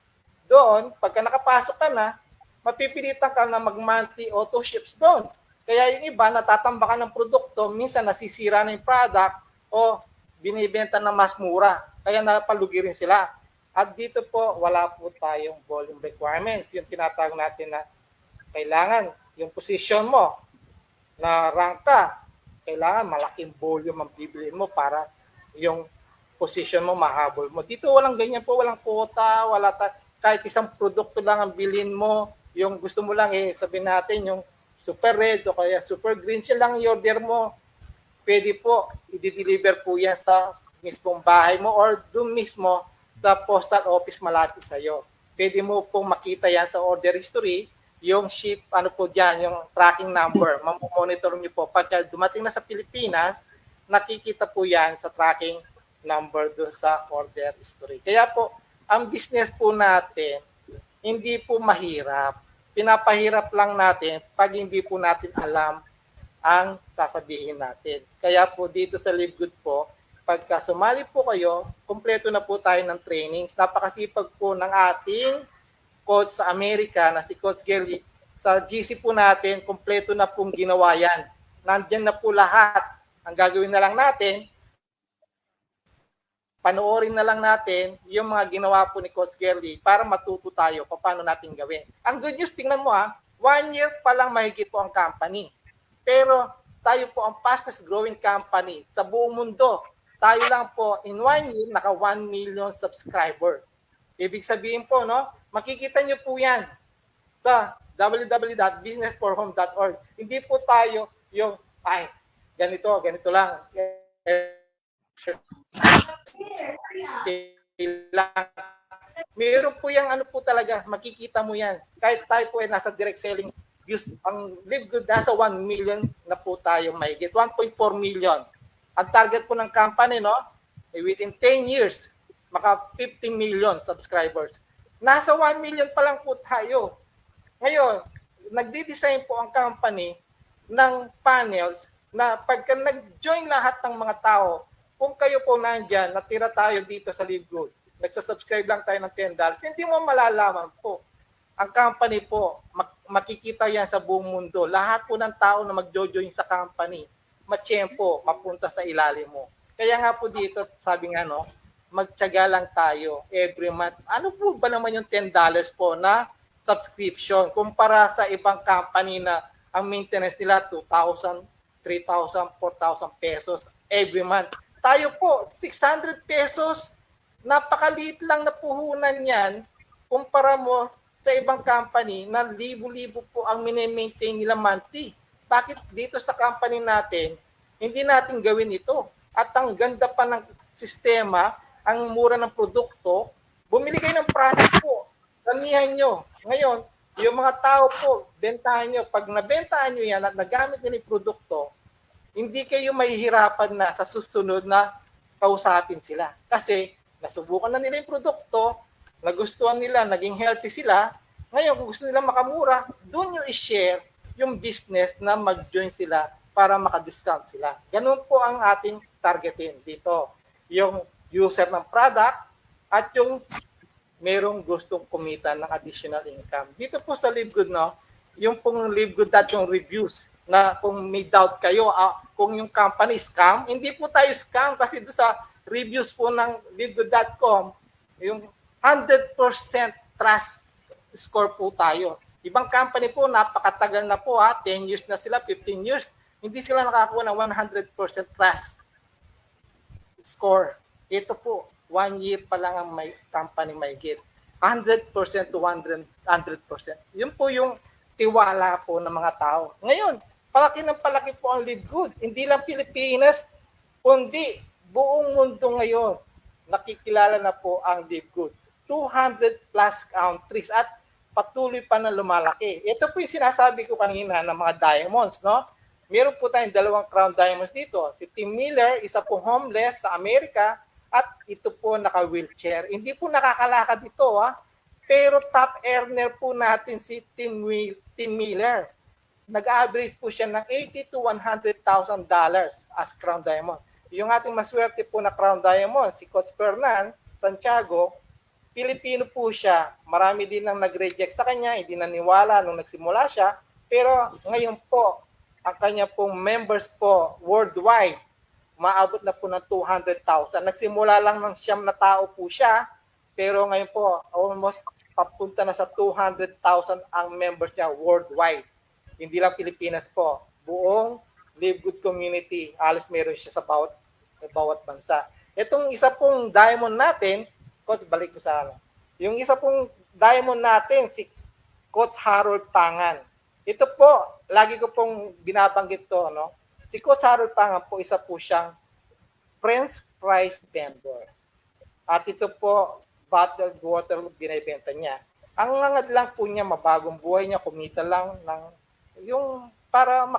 doon, pagka nakapasok ka na, mapipilitan ka na mag-monthly auto ships doon. Kaya yung iba, natatambakan ng produkto, minsan nasisira na yung product o binibenta na mas mura. Kaya napalugi rin sila. At dito po, wala po tayong volume requirements. Yung tinatawag natin na kailangan yung position mo na rank ka, kailangan malaking volume ang bibiliin mo para yung position mo mahabol mo. Dito walang ganyan po, walang quota, kahit isang produkto lang ang bilhin mo, yung gusto mo lang sabihin natin yung super red o kaya super green, siya lang yung order mo. Pwede po, i-deliver po yan sa mismong bahay mo or doon mismo sa postal office malapit sa iyo. Pwede mo pong makita yan sa order history, yung ship, ano po dyan, yung tracking number, mamomonitor niyo po. Pagka dumating na sa Pilipinas, nakikita po yan sa tracking number doon sa order history. Kaya po, ang business po natin, hindi po mahirap. Pinapahirap lang natin pag hindi po natin alam ang sasabihin natin. Kaya po dito sa LiveGood po, pagka sumali po kayo, kumpleto na po tayo ng trainings. Napakasipag po ng ating coach sa Amerika na si Coach Gelly. Sa GC po natin, kumpleto na pong ginawa yan. Nandiyan na po lahat. Ang gagawin na lang natin, panoorin na lang natin yung mga ginawa po ni Coach Gelly para matuto tayo kung paano natin gawin. Ang good news, tingnan mo 1 year pa lang mahigit po ang company. Pero tayo po ang fastest growing company sa buong mundo. Tayo lang po in 1 year naka 1 million subscriber. Ibig sabihin po, no, makikita nyo po yan sa www.businessforhome.org. Hindi po tayo yung, ganito lang. Meron po yung ano po talaga, makikita mo yan. Kahit tayo po ay nasa direct selling, ang LiveGood nasa 1 million na po tayo mahigit. 1.4 million. Ang target po ng company, no, within 10 years, maka 50 million subscribers. Nasa 1 million pa lang po tayo. Ngayon, nagdi-design po ang company ng panels na pagka nag-join lahat ng mga tao, kung kayo po nandyan, natira tayo dito sa LiveGood, nagsasubscribe lang tayo ng $10, hindi mo malalaman po. Ang company po, makikita yan sa buong mundo. Lahat po ng tao na mag-join sa company, matsyempo, mapunta sa ilalim mo. Kaya nga po dito, sabi nga, no, magtiyaga lang tayo every month. Ano po ba naman yung $10 po na subscription kumpara sa ibang company na ang maintenance nila 2,000, 3,000, 4,000 pesos every month. Tayo po, 600 pesos. Napakaliit lang na puhunan yan kumpara mo sa ibang company na libo-libo po ang mini-maintain nila monthly. Bakit dito sa company natin, hindi natin gawin ito? At ang ganda pa ng sistema, ang mura ng produkto, bumili kayo ng product po. Damihan nyo. Ngayon, yung mga tao po, bentahan nyo. Pag nabentahan nyo yan at nagamit nila yung produkto, hindi kayo mahihirapan na sa susunod na kausapin sila. Kasi nasubukan na nila yung produkto, nagustuhan nila, naging healthy sila. Ngayon, kung gusto nila makamura, doon nyo i-share yung business na mag-join sila para maka-discount sila. Ganun po ang ating targetin dito. Yung user ng product at yung merong gustong kumita ng additional income. Dito po sa LiveGood, no, yung pong LiveGood at yung reviews na kung may doubt kayo, kung yung company scam, hindi po tayo scam kasi doon sa reviews po ng livegood.com, yung 100% trust score po tayo. Ibang company po, napakatagal na po, 10 years na sila, 15 years, hindi sila nakakuha ng 100% class score. Ito po, 1 year pa lang ang may company may get. 100% to 100%. Yun po yung tiwala po ng mga tao. Ngayon, palaki ng palaki po ang Live Good. Hindi lang Pilipinas, kundi buong mundo ngayon nakikilala na po ang Live Good. 200 plus countries at patuloy pa na lumalaki. Ito po yung sinasabi ko kanina ng mga diamonds, no? Meron po tayong 2 crown diamonds dito. Si Tim Miller, isa po homeless sa Amerika, at ito po naka-wheelchair. Hindi po nakakalakad ito, pero top earner po natin si Tim Miller. Nag-average po siya ng $80,000 to $100,000 as crown diamond. Yung ating maswerte po na crown diamond, si Coach Fernan Santiago, Pilipino po siya. Marami din nang nag-reject sa kanya, hindi naniwala nung nagsimula siya. Pero ngayon po, ang kanya pong members po worldwide, maabot na po ng 200,000. Nagsimula lang ng 9 na tao po siya, pero ngayon po, almost papunta na sa 200,000 ang members niya worldwide. Hindi lang Pilipinas po, buong Live Good community, halos meron siya sa bawat bansa. Itong isa pong diamond natin, Coach, balik ko sa ano. Yung isa pong diamond natin, si Coach Harold Pangan. Ito po, lagi ko pong binabanggit to, no? Si Coach Harold Pangan po, isa po siyang French fries vendor. At ito po, bottled water binibenta niya. Ang ngangad lang po niya, mabagong buhay niya, kumita lang ng yung para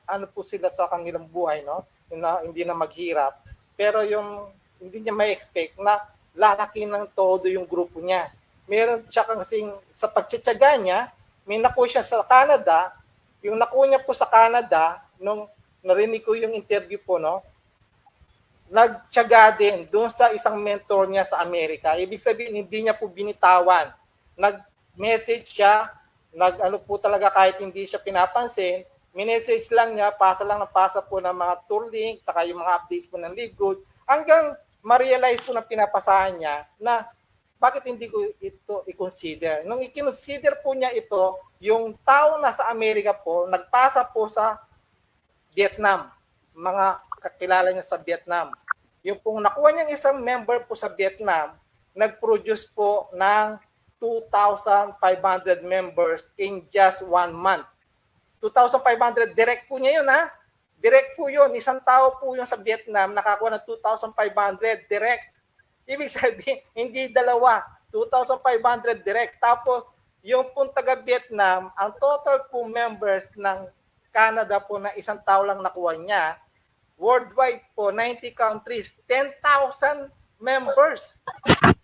ano po sila sa kanilang buhay, no? Hindi na maghirap. Pero yung hindi niya may expect na lalaki ng todo yung grupo niya. Meron siya kasing sa pagtsatsaga niya, may nakuha siya sa Canada. Yung nakuha niya po sa Canada, nung narinig ko yung interview po, no? Nagtsaga din doon sa isang mentor niya sa Amerika. Ibig sabihin, hindi niya po binitawan. Nag-message siya, nag-ano po talaga kahit hindi siya pinapansin, minessage lang niya, pasa lang ng pasa po ng mga tour link, saka yung mga updates po ng Live Good, hanggang ma-realize po na pinapasahan niya na bakit hindi ko ito i-consider. Nung i-consider po niya ito, yung tao na sa Amerika po, nagpasa po sa Vietnam, mga kakilala niya sa Vietnam. Yung pong nakuha niyang isang member po sa Vietnam, nag-produce po ng 2,500 members in just 1 month. 2,500, direct po niya yun, Direct po yun. Isang tao po yun sa Vietnam, nakakuha ng 2,500 direct. Ibig sabihin, hindi dalawa. 2,500 direct. Tapos, yung pong taga-Vietnam, ang total po members ng Canada po na isang tao lang nakuha niya, worldwide po, 90 countries, 10,000 members.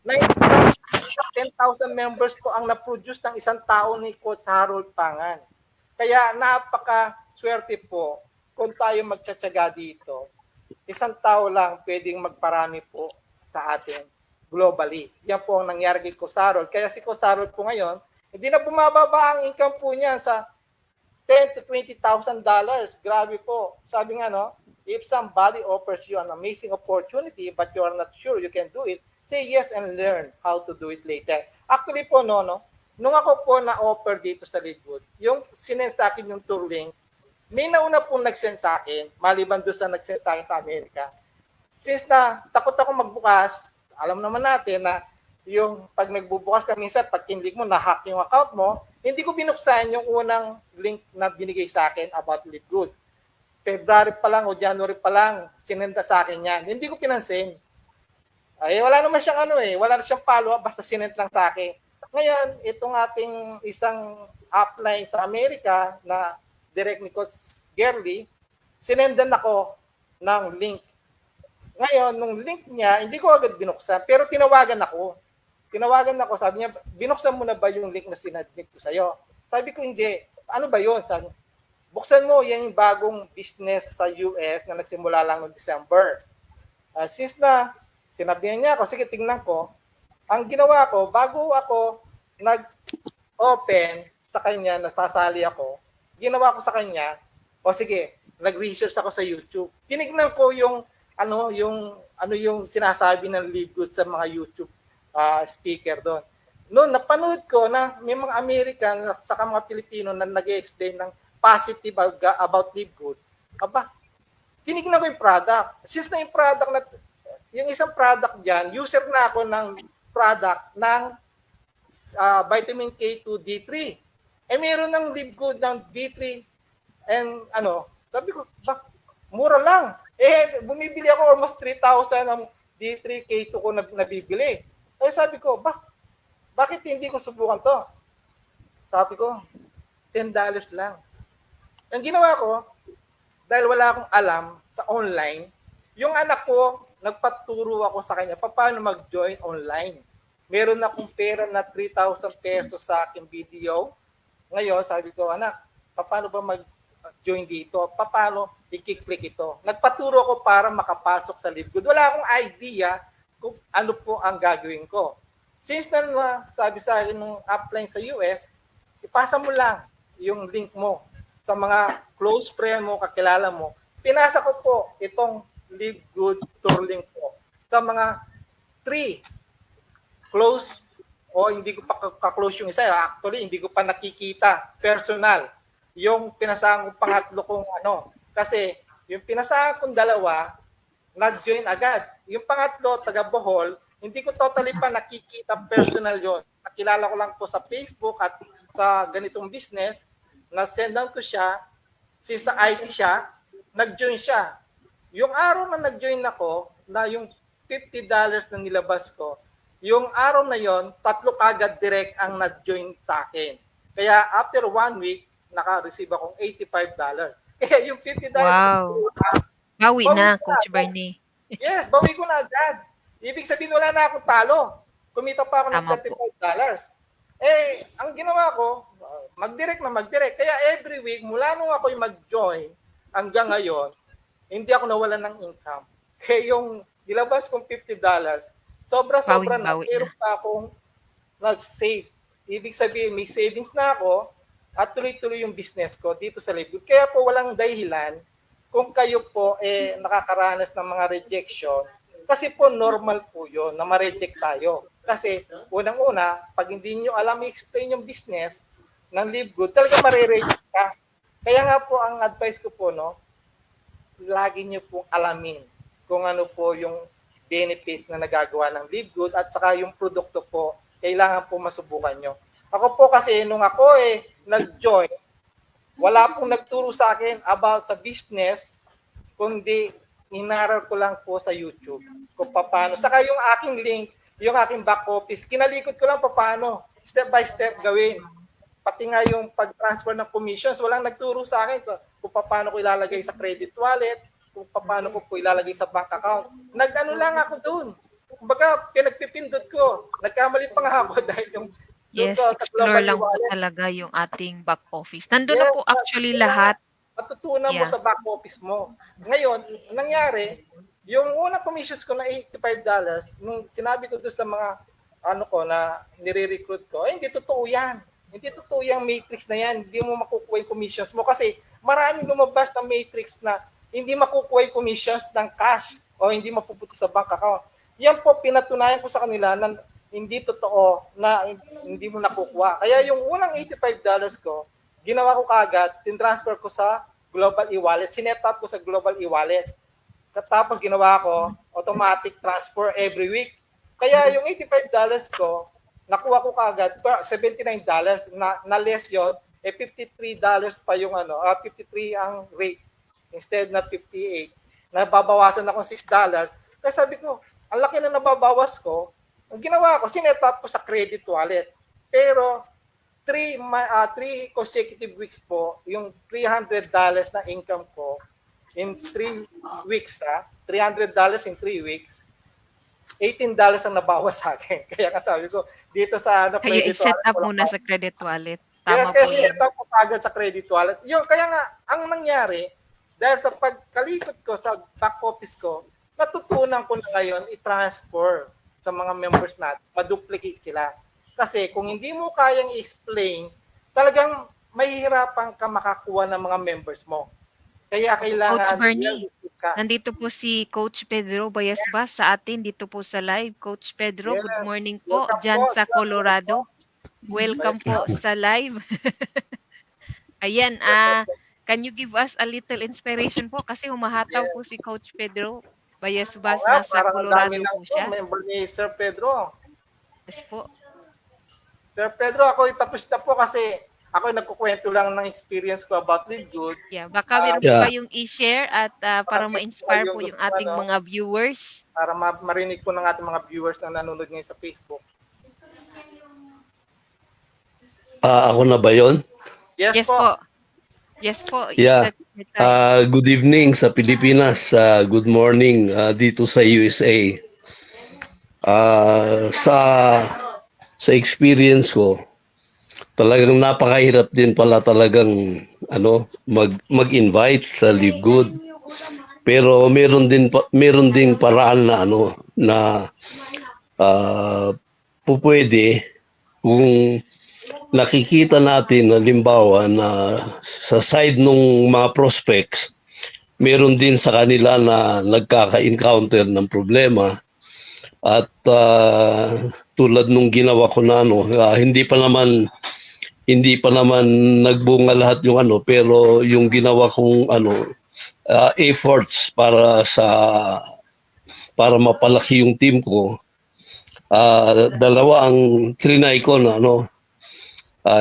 10,000 members po ang na-produce ng isang tao ni Coach Harold Pangan. Kaya napaka-swerte po kung tayo magtsatsaga dito. Isang tao lang pwedeng magparami po sa atin globally. Yan po ang nangyari kay Coach Harold. Kaya si Coach Harold po ngayon, hindi na bumababa ang income po niya sa $10,000 to $20,000. Grabe po. Sabi nga, no, if somebody offers you an amazing opportunity but you are not sure you can do it, say yes and learn how to do it later. Actually po, no, nung ako po na-offer dito sa Live Good, yung sinend sa akin yung tour link, may nauna pong nag-send sa akin, maliban doon sa nag-send sa akin sa Amerika. Since na takot ako magbukas, alam naman natin na yung pag nagbubukas ka minsan, pag kinlik mo, na-hack yung account mo, hindi ko binuksan yung unang link na binigay sa akin about Live Good. February pa lang o January pa lang, sinenda sa akin yan. Hindi ko pinansin. Ay, wala naman siyang wala na siyang follow-up, basta sinend lang sa akin. Ngayon, itong ating isang upline sa Amerika na direct ni Coach Gerly, sinendan ako ng link. Ngayon, nung link niya, hindi ko agad binuksan, pero tinawagan ako. Sabi niya, binuksan mo na ba yung link na sinadmit ko sa'yo? Sabi ko, hindi. Ano ba yun? Sabi, buksan mo, yan yung bagong business sa US na nagsimula lang noong December. Since na sinabihan niya ako, sige, tingnan ko. Ang ginawa ko, bago ako nag-open sa kanya, nasasali ako, ginawa ko sa kanya, o sige, nag-research ako sa YouTube. Tinignan ko yung yung sinasabi ng Live Good sa mga YouTube speaker doon. noon napanood ko na may mga American at saka mga Pilipino na nag-explain ng positive about Live Good. Aba, tinignan ko yung product. Since na yung product na, yung isang product dyan, user na ako ng product ng vitamin K2 D3. Eh meron ng Live Good ng D3 and sabi ko, mura lang. Eh, bumibili ako almost 3,000 ng D3 K2 ko na nabibili. Eh sabi ko, bakit hindi ko subukan to? Sabi ko, $10 lang. Ang ginawa ko, dahil wala akong alam sa online, yung anak ko, nagpaturo ako sa kanya paano mag-join online. Meron akong pera na 3,000 pesos sa aking video. Ngayon, sabi ko, anak, paano ba mag-join dito? Paano i-click ito? Nagpaturo ako para makapasok sa Live Good. Wala akong idea kung ano po ang gagawin ko. Since na sabi sa akin nung upline sa US, ipasa mo lang yung link mo sa mga close friend mo, kakilala mo. Pinasa ko po itong Live Good tour link po sa mga 3 close o hindi ko pa ka-close yung isa. Actually, hindi ko pa nakikita personal yung pinasahan kong pangatlo kong Kasi yung pinasahan kong dalawa, nag-join agad. Yung pangatlo, taga Bohol, hindi ko totally pa nakikita personal yon. Nakilala ko lang po sa Facebook at sa ganitong business, na-sendan ko siya, since na IT siya, nag-join siya. Yung araw na nag-join ako, na yung $50 na nilabas ko, yung araw na yon, 3 kagad direct ang nag-join sa akin. Kaya after 1 week, naka-receive akong $85. Eh, yung $50 Wow. ko, Bawi na, ko Coach Bernie. Yes, bawi ko na agad. Ibig sabihin, wala na akong talo. Kumita pa ako ng Tama po. $35. Eh, ang ginawa ko, mag-direct. Kaya every week, mula nung ako yung mag-join hanggang ngayon, hindi ako nawalan ng income. Kaya yung nilabas kong $50, sobra-sobra na. Bawing-bawi Pero na. pa akong nag-save. Ibig sabihin, may savings na ako at tuloy-tuloy yung business ko dito sa Live Good. Kaya po walang dahilan kung kayo po nakakaranas ng mga rejection. Kasi po normal po yun na ma-reject tayo. Kasi unang-una, pag hindi nyo alam i-explain yung business ng Live Good, talaga ma-reject ka. Kaya nga po ang advice ko po, lagi nyo pong alamin kung ano po yung benefits na nagagawa ng Live Good at saka yung produkto po, kailangan po masubukan nyo. Ako po kasi nung ako nag-join, wala pong nagturo sa akin about sa business, kundi inaral ko lang po sa YouTube kung paano. Saka yung aking link, yung aking back office, kinalikot ko lang paano, step by step gawin. Pati nga yung pag-transfer ng commissions, walang nagturo sa akin kung paano ko ilalagay sa credit wallet, kung paano ko po ilalagay sa bank account. Nag-ano lang ako doon. Kumbaga, pinagpipindot ko. Nagkamali pa nga ako dahil yung Yes, explore lang po talaga yung ating back office. Nandun na po actually lahat. Matutunan mo sa back office mo. Ngayon, nangyari, yung unang commissions ko na $85, nung sinabi ko doon sa mga na nire-recruit ko, hindi totoo yan. Hindi totoo yung matrix na yan. Hindi mo makukuha yung commissions mo kasi maraming lumabas na matrix na hindi makukuha yung commissions ng cash o hindi mapupunta sa bank account. Yan po, pinatunayan ko sa kanila na hindi totoo na hindi mo nakukuha. Kaya yung unang $85 ko, ginawa ko kaagad, tinransfer ko sa Global e-wallet. Sinet up ko sa Global e-wallet. Tapos ginawa ko, automatic transfer every week. Kaya yung $85 ko, nakuha ko kaagad, $79 na less yon, $53 pa yung 53 ang rate instead na 58. Nababawasan akong $6. Kaya sabi ko, ang laki na nababawas ko. Ang ginawa ko, sinet up ko sa credit wallet. Pero 3 consecutive weeks po, yung $300 na income ko in 3 weeks, $300 in 3 weeks, $18 ang nabawas sa akin. Kaya nga sabi ko, dito sa Kaya credit i-set wallet. up muna sa credit wallet. Yes, Tama po kasi yan. set up ko agad sa credit wallet. Yung, kaya nga, ang nangyari, dahil sa pagkalikot ko sa back office ko, natutunan ko na ngayon i-transfer sa mga members natin, ma-duplicate sila. Kasi kung hindi mo kayang i-explain, talagang mahihirapan ka makakuha ng mga members mo. Kaya kailangan Coach Bernie, Nandito po si Coach Pedro Bayasbas sa atin dito po sa live. Coach Pedro, good Yes. morning po Welcome po diyan sa sa Colorado. Welcome po Bayasbas. sa live. Ayan, can you give us a little inspiration po kasi humahataw Yes. po si Coach Pedro Oo Bayasbas, nga, nasa parang ang dami Colorado na po po, siya. member ni Sir Pedro. Yes po. Sir Pedro, ako tapos na po kasi ako nagkukwento lang ng experience ko about Live Good. Yeah, baka meron po Yeah. kayong i-share at para Baka ma-inspire yung po yung gusto, ating mga viewers. para marinig po ng ating mga viewers na nanonood ngayon sa Facebook. Ako na ba yun? Yes po. Yes po. Yeah. Set your time. Good evening sa Pilipinas. Good morning dito sa USA. Sa experience ko, talagang napakahirap din pala talagang mag-invite sa Live Good. Pero meron ding paraan na pupwede kung nakikita natin halimbawa na sa side ng mga prospects, meron din sa kanila na nagkaka-encounter ng problema at tulad nung ginawa ko na hindi pa naman nagbunga lahat yung pero yung ginawa kong efforts para mapalaki yung team ko, dalawa ang trinay ko na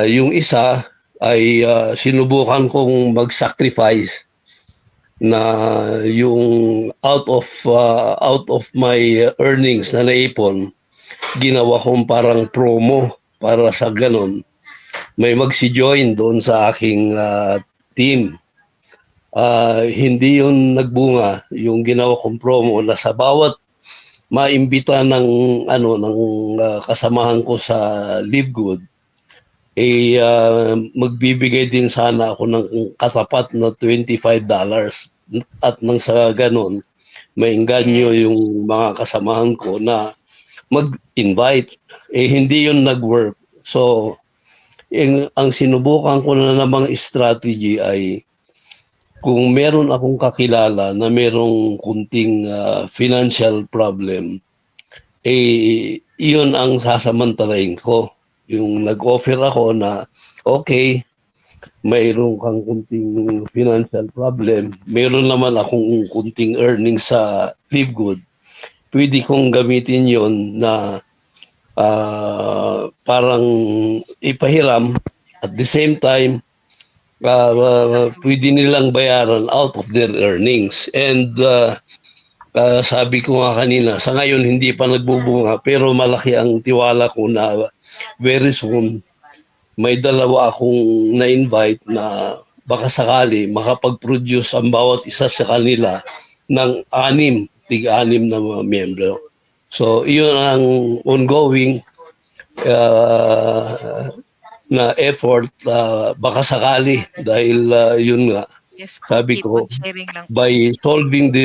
yung isa ay sinubukan kong mag-sacrifice na yung out of my earnings na naipon, ginawa kong parang promo para sa ganon may magsi-join doon sa aking team. Hindi yun nagbunga yung ginawa kong promo na sa bawat maimbita ng kasamahan ko sa Live Good, magbibigay din sana ako ng katapat na $25 at nang sa ganon maingganyo yung mga kasamahan ko na mag-invite. Hindi yun nag-work. So ang sinubukan ko na namang strategy ay kung meron akong kakilala na merong kunting financial problem, iyon ang sasamantalahin ko. Yung nag-offer ako na, okay, mayroon kang kunting financial problem, meron naman akong kunting earnings sa Live Good, pwede kong gamitin yon na parang ipahiram at the same time, pwede nilang bayaran out of their earnings. And sabi ko nga kanina, sa ngayon hindi pa nagbubunga pero malaki ang tiwala ko na very soon may dalawa akong na-invite na baka sakali makapag-produce ang bawat isa sa kanila ng tig-anim na mga miyembro. So iyon ang ongoing na effort, baka sakali dahil yun nga Yes po. sabi Keep ko, on sharing lang po. by solving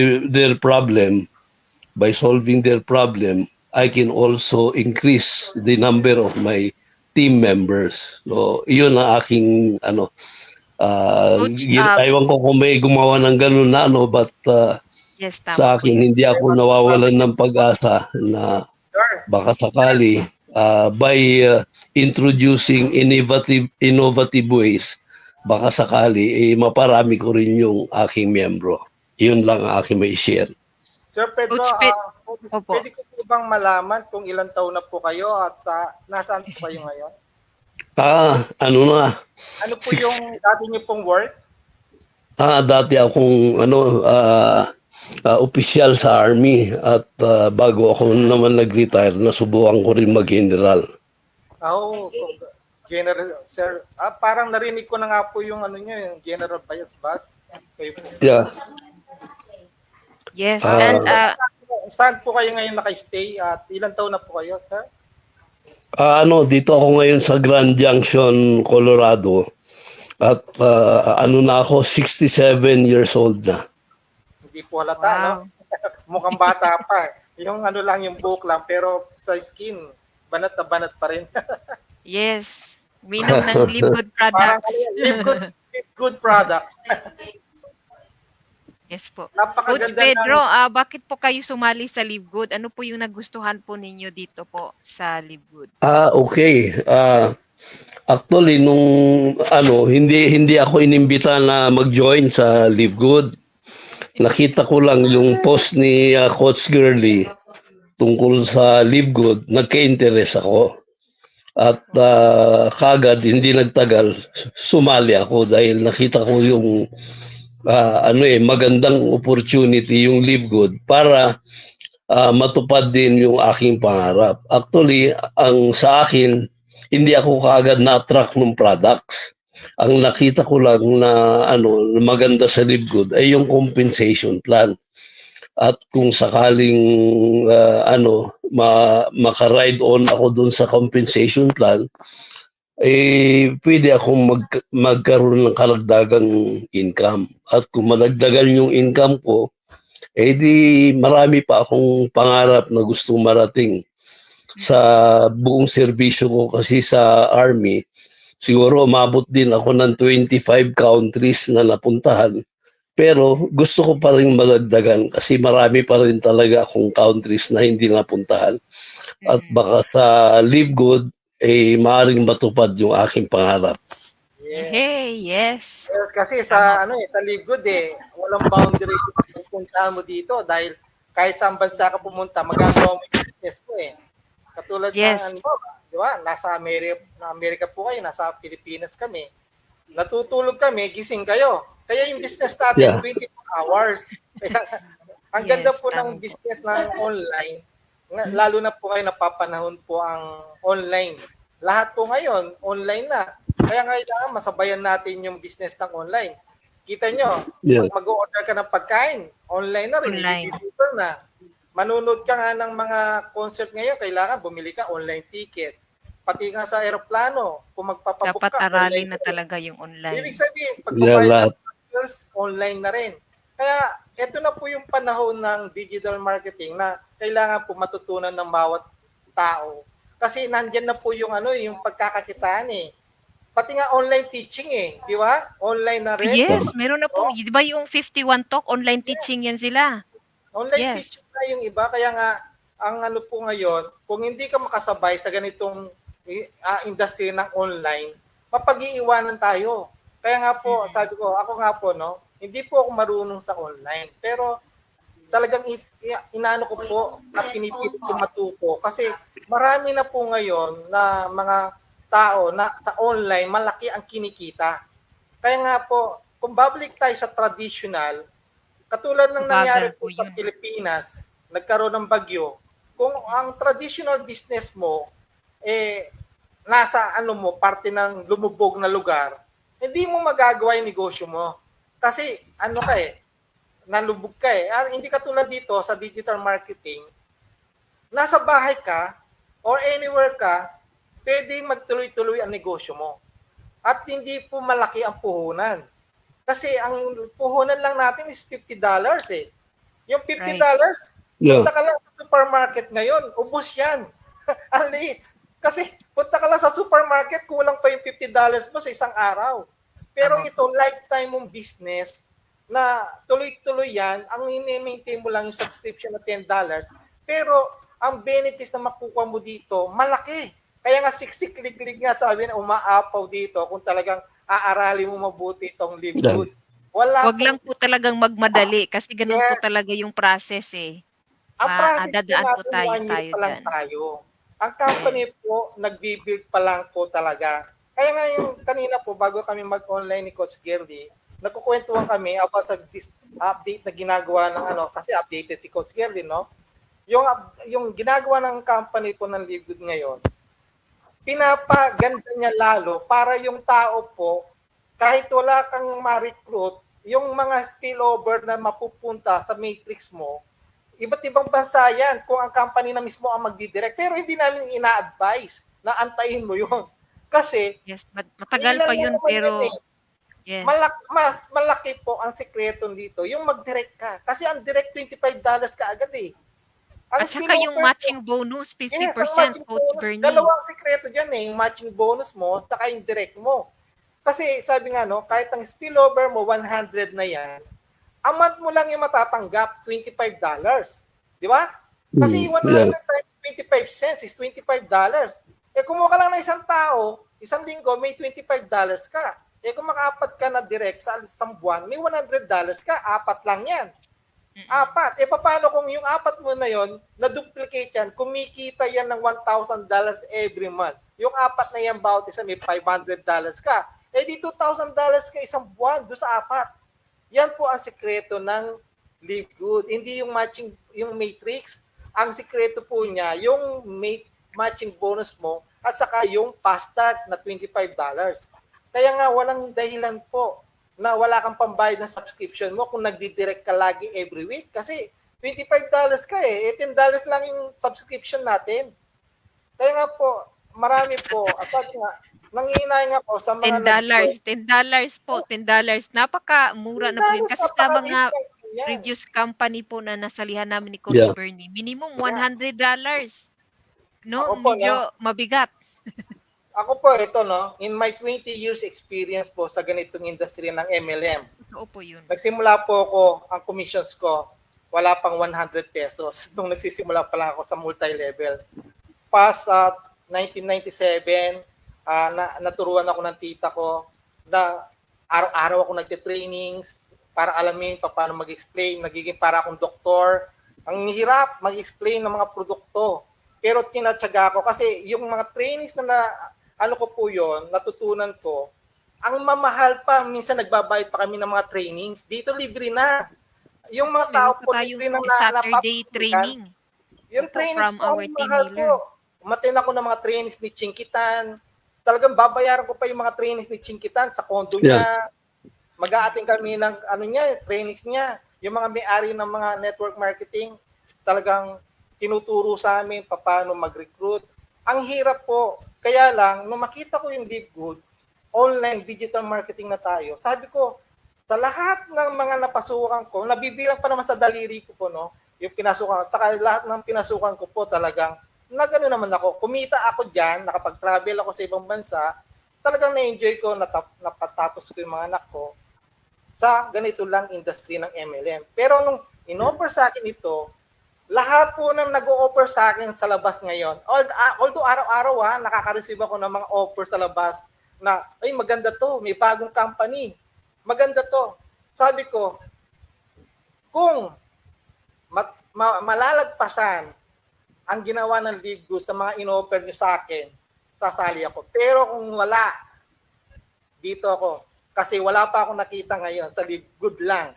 their problem, I can also increase the number of my team members. So, iyon ang aking Coach, ewan ko kung may gumawa ng ganun na but yes, tama sa po akin yan. hindi ako nawawalan ng pag-asa na baka sakali by introducing innovative ways, baka sakali maparami ko rin yung aking miyembro. Yun lang ang aking may share. Sir Pedro, Coach Opo. pwede ko po bang malaman kung ilang taon na po kayo at nasaan po kayo ngayon? Ano na? Ano po yung dati niyo pong work? Dati akong opisyal sa army at bago ako naman nag-retire, nasubukan ko rin mag-general. General, sir. Parang narinig ko na nga po yung yung General Bayasbas. Kayo po. Yeah. Yes, and Saan po kayo ngayon naka-stay at ilang taon na po kayo, sir? Dito ako ngayon sa Grand Junction, Colorado. At na ako, 67 years old na. Hindi po halata, no? Mukhang bata pa. Yung lang, yung buhok lang, pero sa skin, banat na banat pa rin. yes, minom ng Live Good Parang products. Live Good products. Yes po. Coach Napakaganda Pedro, ng bakit po kayo sumali sa Live Good? Ano po yung nagustuhan po ninyo dito po sa Live Good? Okay. Actually, nung hindi ako inimbita na mag-join sa Live Good. Nakita ko lang yung post ni Coach Girly tungkol sa Live Good, nagka-interest ako. At kagad, hindi nagtagal, sumali ako dahil nakita ko yung magandang opportunity yung Live Good para matupad din yung aking pangarap. Actually, ang sa akin, hindi ako kaagad na-attract ng products. Ang nakita ko lang na maganda sa Live Good ay yung compensation plan. At kung sakaling maka-ride on ako doon sa compensation plan, pwede akong magkaroon ng karagdagang income. At kung madagdagan yung income ko, di marami pa akong pangarap na gustong marating sa buong serbisyo ko kasi sa Army. Siguro umabot din ako ng 25 countries na napuntahan. Pero gusto ko pa rin madagdagan kasi marami pa rin talaga akong countries na hindi napuntahan. At baka sa Live Good, maaaring matupad yung aking pangarap. yes. Hey, yes. Yes, kasi Tama po. sa Live Good walang boundary kung puntahan mo dito dahil kahit saan bansa ka pumunta, magagawa mo yung business mo Katulad ng Yes. di ba? Amerika po kayo, nasa Pilipinas kami. Natutulog kami, gising kayo. Kaya yung business natin, Yeah. 24 hours. Kaya, ang ganda Yes, po ng tama po. business ng online, lalo na po kayo napapanahon po ang online. Lahat po ngayon, online na. Kaya kailangan masabayan natin yung business ng online. Kita nyo, Yeah. pag mag-order ka ng pagkain, online na rin, Online. i-deliver na. Manunod ka nga ng mga concert ngayon, kailangan bumili ka online ticket. Pati nga sa aeroplano, kung magpapabook Dapat ka, aralin online na rin. talaga yung online. Ibig sabihin, pag Yeah, kumain lahat. online na rin. Kaya ito na po yung panahon ng digital marketing na kailangan po matutunan ng bawat tao. Kasi nandyan na po yung yung pagkakakitaan Pati nga online teaching di ba? Online na rin. Yes, meron na po. Oh, Di ba yung 51 Talk, online teaching yan sila? online Yes. teaching na yung iba. Kaya nga, ang po ngayon, kung hindi ka makasabay sa ganitong industry ng online, mapag-iiwanan tayo. Kaya nga po, sabi ko, ako nga po, hindi po ako marunong sa online. Pero talagang inaano ko po, na pinipilit ko matuto. Kasi marami na po ngayon na mga tao na sa online, malaki ang kinikita. Kaya nga po, kung babalik tayo sa traditional, katulad ng nangyari Bagal po po sa yun. Pilipinas, nagkaroon ng bagyo, kung ang traditional business mo, nasa parte ng lumubog na lugar, hindi mo magagawa yung negosyo mo. Kasi nalubog ka hindi katulad dito sa digital marketing, nasa bahay ka or anywhere ka, pwedeng magtuloy-tuloy ang negosyo mo. At hindi po malaki ang puhunan. Kasi ang puhunan lang natin is $50 Yung $50, Yeah. punta ka lang sa supermarket ngayon, ubos yan. Ang liit. Kasi punta ka lang sa supermarket, kulang pa yung $50 mo sa isang araw. Pero ito, lifetime mong business na tuloy-tuloy yan, ang i-maintain mo lang yung subscription na $10. Pero ang benefits na makukuha mo dito, malaki. Kaya nga siksik-lig-lig nga sabi na umaapaw dito kung talagang aaralin mo mabuti itong Live Good. Wag lang po talagang magmadali kasi ganun po Yes. talaga yung process Ang process po Dadaan po natin, tayo 1 year pa lang dyan. tayo. Ang company po, nagbibuild pa lang po talaga. Kaya nga yung kanina po, bago kami mag-online ni Coach Gerdy, nagkukwentuhan kami about sa update na ginagawa ng kasi updated si Coach Gerdy, Yung ginagawa ng company po ng Live Good ngayon, pinapaganda niya lalo para yung tao po, kahit wala kang ma-recruit, yung mga spillover na mapupunta sa matrix mo, iba't ibang bansa yan kung ang company na mismo ang magdidirect. Pero hindi namin ina-advise na antayin mo yun. Kasi, Yes, matagal pa yun pero yes. malaki po ang sekreto dito, yung mag-direct ka. Kasi ang direct $25 ka agad Ang At saka yung spillover matching bonus, 50%, ang matching Coach bonus, Bernie. dalawang sekreto dyan yung matching bonus mo, saka yung direct mo. Kasi sabi nga kahit ang spillover mo, 100 na yan, a month mo lang yung matatanggap, $25. Di ba? Kasi 100 Yeah. times 25 cents is $25. Eh kumuha ka lang ng isang tao, isang linggo, may $25 ka. Eh kung makaapat ka na direct sa isang buwan, may $100 ka, apat lang yan. Apat. Eh paano kung yung apat mo na yon, na-duplicate yan, kumikita yan ng $1,000 every month. Yung apat na yan, bawat isa may $500 ka. Eh di $2,000 ka isang buwan doon sa apat. Yan po ang sikreto ng Live Good. Hindi yung matching, yung matrix. Ang sikreto po niya, yung matching bonus mo at saka yung fast start na $25. Kaya nga walang dahilan po na wala kang pambayad ng subscription mo kung nagdidirect ka lagi every week. Kasi $25 ka eh. $18 lang yung subscription natin. Kaya nga po, marami po. At sabi nga, nangihinayang ako sa mga $10 po, $10. Napakamura na po yun. Kasi sa mga previous company po na nasalihan namin ni Coach Yeah. Bernie, minimum $100. No, Ako po, medyo mabigat. Ako po, ito no, in my 20 years experience po sa ganitong industry ng MLM, Totoo po yun. nagsimula po ako, ang commissions ko, wala pang 100 pesos nung nagsisimula pa lang ako sa multi-level. Past 1997, naturuan ako ng tita ko na araw-araw ako nagte-trainings para alamin paano mag-explain, nagiging para akong doktor. Ang hirap mag-explain ng mga produkto. Pero tinatsaga ko kasi yung mga trainings na ano ko po yon, natutunan ko, ang mamahal pa, minsan nagbabayad pa kami ng mga trainings. Dito libre na. Yung mga tao Meron po pa libre tayong na Saturday training. yung Opo, trainings from po, our ang team mahal leader. po. Umattend ako ng mga trainings ni Chinkitan. Talagang babayaran ko pa yung mga trainings ni Chinkitan sa kondo niya. Mag-a-attend kami ng trainings niya. Yung mga may-ari ng mga network marketing, talagang tinuturo sa amin paano mag-recruit. Ang hirap po. Kaya lang, nung makita ko yung Live Good, online digital marketing na tayo, sabi ko, sa lahat ng mga napasukan ko, nabibilang pa naman sa daliri ko po, no? Yung pinasukan, saka lahat ng pinasukan ko po talagang, nagano naman ako, kumita ako dyan, nakapag-travel ako sa ibang bansa, talagang na-enjoy ko, napatapos ko yung mga anak ko sa ganito lang industry ng MLM. Pero nung in-offer sa akin ito, lahat po nang nag-o-offer sa akin sa labas ngayon, although araw-araw nakaka-receive ako ng mga offer sa labas na, ay maganda to, may bagong company, maganda to. Sabi ko, kung malalagpasan ang ginawa ng Live Good sa mga in-offer nyo sa akin, sasali ako. Pero kung wala, dito ako. Kasi wala pa akong nakita ngayon sa Live Good lang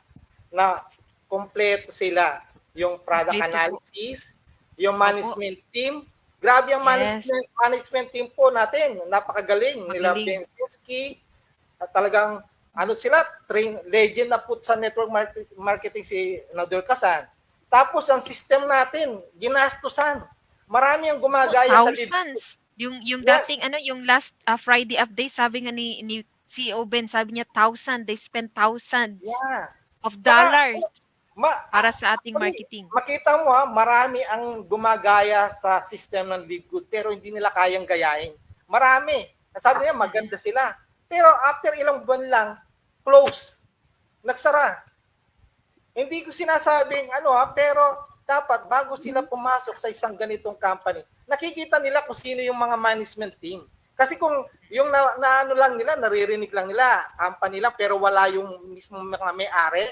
na kompleto sila. Yung product analysis, yung management team. Grabe ang management team po natin. Napakagaling. Nila Bensinski. At talagang sila, legend na po sa network marketing si Nader Kasan. Tapos ang system natin, ginastusan. Marami ang gumagaya sa thousands. Yung dating yung last Friday update, sabi nga ni CEO Ben, sabi niya they spent thousands of dollars para sa ating marketing. Makita mo marami ang gumagaya sa system ng Live Good pero hindi nila kayang gayahin. Marami. Sabi niya maganda sila. Pero after ilang buwan lang, close. Nagsara. Hindi ko sinasabing pero dapat bago sila pumasok sa isang ganitong company, nakikita nila kung sino yung mga management team. Kasi kung yung lang nila, naririnig lang nila, company lang, pero wala yung mismo mga may-ari,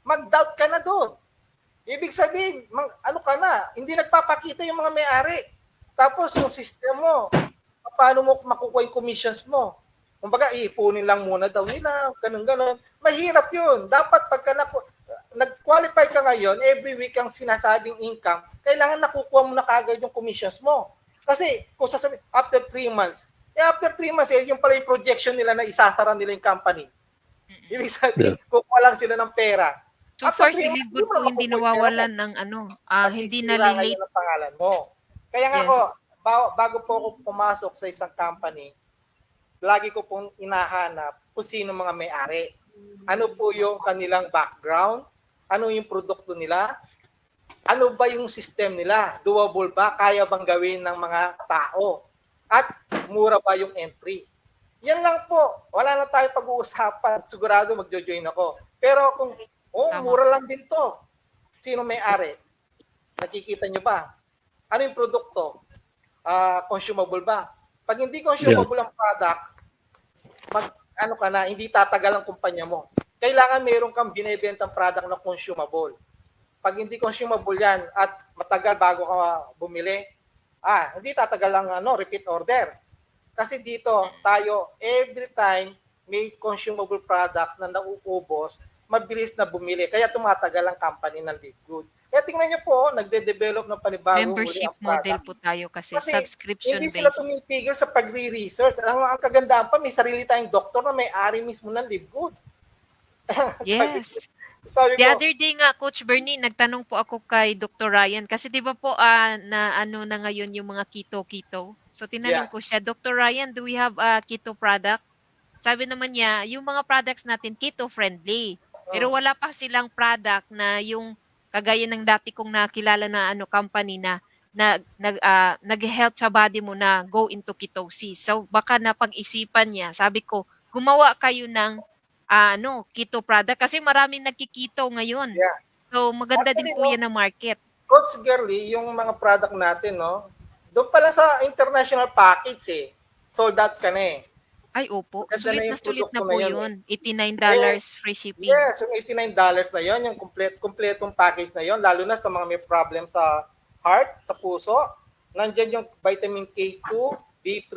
mag-doubt ka na doon. Ibig sabihin, ka na, hindi nagpapakita yung mga may-ari. Tapos yung system mo, paano mo makukuha yung commissions mo? Kumbaga, iipunin lang muna daw nila, ganun-ganun. Mahirap yun. Dapat pagka nag-qualify ka ngayon, every week ang sinasabing income, kailangan nakukuha mo na kagad yung commissions mo. Kasi kung sasabihin, after 3 months, yung pala yung projection nila na isasara nila yung company. Ibig sabihin, kukuha lang sila ng pera. So far, si Live Good po hindi nawawalan ng hindi nalilate ang pangalan mo. Kaya nga bago po ako pumasok sa isang company, lagi ko pong inahanap kung sino mga may-ari. Ano po yung kanilang background? Ano yung produkto nila? Ano ba yung system nila? Doable ba? Kaya bang gawin ng mga tao? At mura ba yung entry? Yan lang po. Wala na tayo pag-uusapan. Sigurado magjo-join ako. Pero kung Oh, Tama. mura lang din to. Sino may-ari? Nakikita nyo ba? Ano yung produkto? Consumable ba? Pag hindi consumable ang product, ano ka na, hindi tatagal ang kumpanya mo. Kailangan meron kang binebentang product na consumable. Pag hindi consumable yan at matagal bago ka bumili, hindi tatagal ang repeat order. Kasi dito, tayo, every time may consumable product na nauubos, mabilis na bumili. Kaya tumatagal ang company ng Livegood. Kaya tingnan nyo po, nagde-develop ng panibagong uli Membership ang product. model po tayo kasi Kasi subscription hindi sila based. tumipigil sa pagre-research. Ang kagandaan pa, may sarili tayong doktor na may-ari mismo ng Livegood. Yes. Sabi The ko, other day nga, Coach Bernie, nagtanong po ako kay Dr. Ryan kasi 'di ba po na ano na ngayon yung mga keto. So tinanong yeah. ko siya, Dr. Ryan, do we have a keto product? Sabi naman niya, yung mga products natin keto friendly. Pero wala pa silang product na yung kagaya ng dati kong nakilala na company na nag-help sa body mo na go into ketosis. So baka napag-isipan niya. Sabi ko, gumawa kayo ng keto product kasi maraming nagkikito ngayon. Yeah. So maganda din Actually, po yan na market. Coach Girly, yung mga product natin, no, doon pala sa international package sold out ka na Ay, opo. Maganda Sulit na na yung sulit na produkto po na yun yun. $89 free shipping. Yes, yung $89 na yon, yung kompletong package na yon, lalo na sa mga may problem sa heart, sa puso. Nandiyan yung vitamin K2, B3,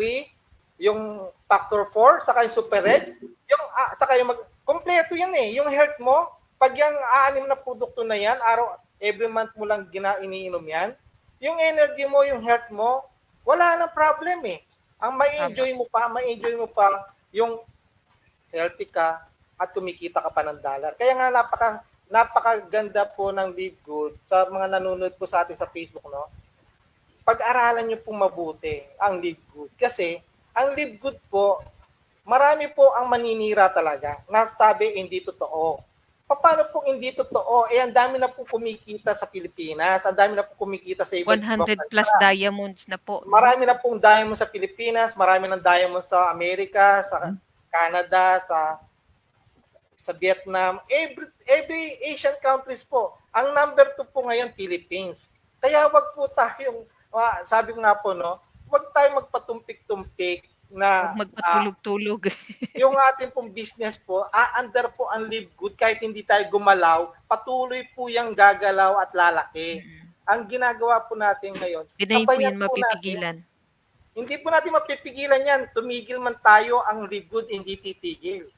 yung factor 4, saka yung super reds, yung saka yung kompleto yan yung health mo, pag yung 6 na produkto na yan, every month mo lang iniinom yan, yung energy mo, yung health mo, wala nang problem Ang ma-enjoy mo pa yung healthy ka at kumikita ka pa ng dollar. Kaya nga napakaganda po ng Livegood sa mga nanonood po sa atin sa Facebook, no? Pag-aralan niyo po mabuti ang Livegood kasi ang Livegood po, marami po ang maninira talaga. Nasabi hindi totoo. Paano po hindi totoo? Ang dami na po kumikita sa Pilipinas, ang dami na po kumikita sa iba't ibang 100 plus bansa. diamonds na po. Marami na pong diamond sa Pilipinas, marami ng diamond sa Amerika, sa Canada, sa Vietnam, every Asian countries po. Ang number 2 po ngayon, Philippines. Kaya wag po tayong, sabi ko nga po, no, wag tayong magpatumpik-tumpik na Huwag magpatulog-tulog. yung ating pong business po, aandar po ang Livegood kahit hindi tayo gumalaw, patuloy po yung gagalaw at lalaki. Ang ginagawa po natin ngayon, Hindi po yan sabayan po natin. mapipigilan. Hindi po natin mapipigilan yan. Tumigil man tayo, ang Livegood hindi titigil.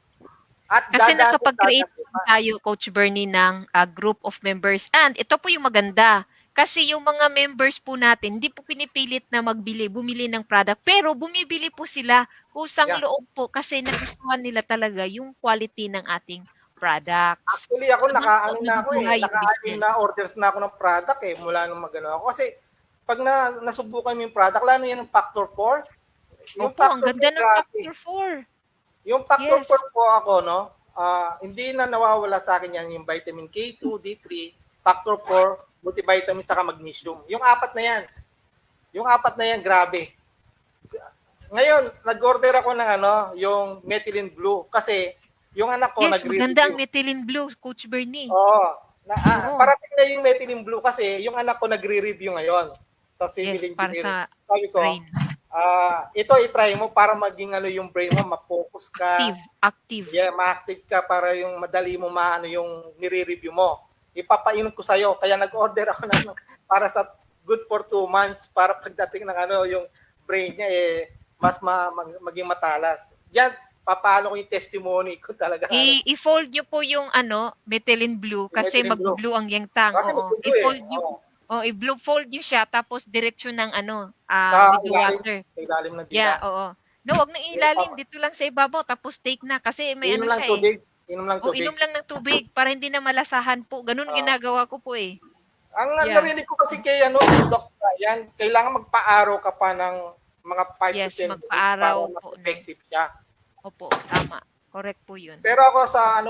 At Kasi dadating nakapag-create pa. tayo, Coach Bernie, ng group of members. And ito po yung maganda. Kasi yung mga members po natin, hindi po pinipilit na bumili ng product. Pero bumibili po sila kusang Yeah. loob po kasi nagustuhan nila talaga yung quality ng ating products. Actually, ako So, doon po naka-ano na ako nabubuhay yung naka-anim business. na orders na ako ng product mula nung magano ako. Kasi pag nasubukan mo yung product, lalo yan ng Factor 4. Opo, ang ganda ng grabe. Factor 4. Yung Factor Yes. 4 po ako, no, hindi na nawawala sa akin yan yung vitamin K2, D3, Factor 4, multivitamin, saka magnesium. Yung 4 na yan. Yung 4 na yan, grabe. Ngayon, nag-order ako ng yung methylene blue kasi yung anak ko Yes, nagre-review. maganda ang methylene blue, Coach Bernie. Oo. Oo. Parating na yung methylene blue kasi yung anak ko nagre-review ngayon sa civil Yes, para engineering. sa Sabi ko, brain. ito i-try mo para maging yung brain mo, ma-focus ka. Active. Yeah, ma-active ka para yung madali mo maano yung nire-review mo. Ipapainom ko sa'yo. Kaya nag-order ako para sa good for 2 months para pagdating ng yung brain niya mas maging matalas. Yan, papaano ko yung testimony ko talaga. I-fold nyo po yung methylene blue kasi Methylene blue. mag-blue ang yangtang. Kasi Oo. magblue I-fold nyo. Oo. I-blue fold nyo siya tapos diretsyo ng Sa with the water. ilalim ng dila. Yeah, oo. No, wag nang ilalim. Dito lang sa ibabaw tapos take na kasi may Inom lang siya tubig. Inom lang O, tubig. inom lang ng tubig para hindi na malasahan po. Ganun ginagawa ko po eh. Ang Yeah. narinig ko kasi kay Doc Ryan, kailangan magpa-araw ka pa ng mga 5 Yes, to 10 magpa-araw minutes po, para effective siya. Opo, tama. Correct po yun. Pero ako sa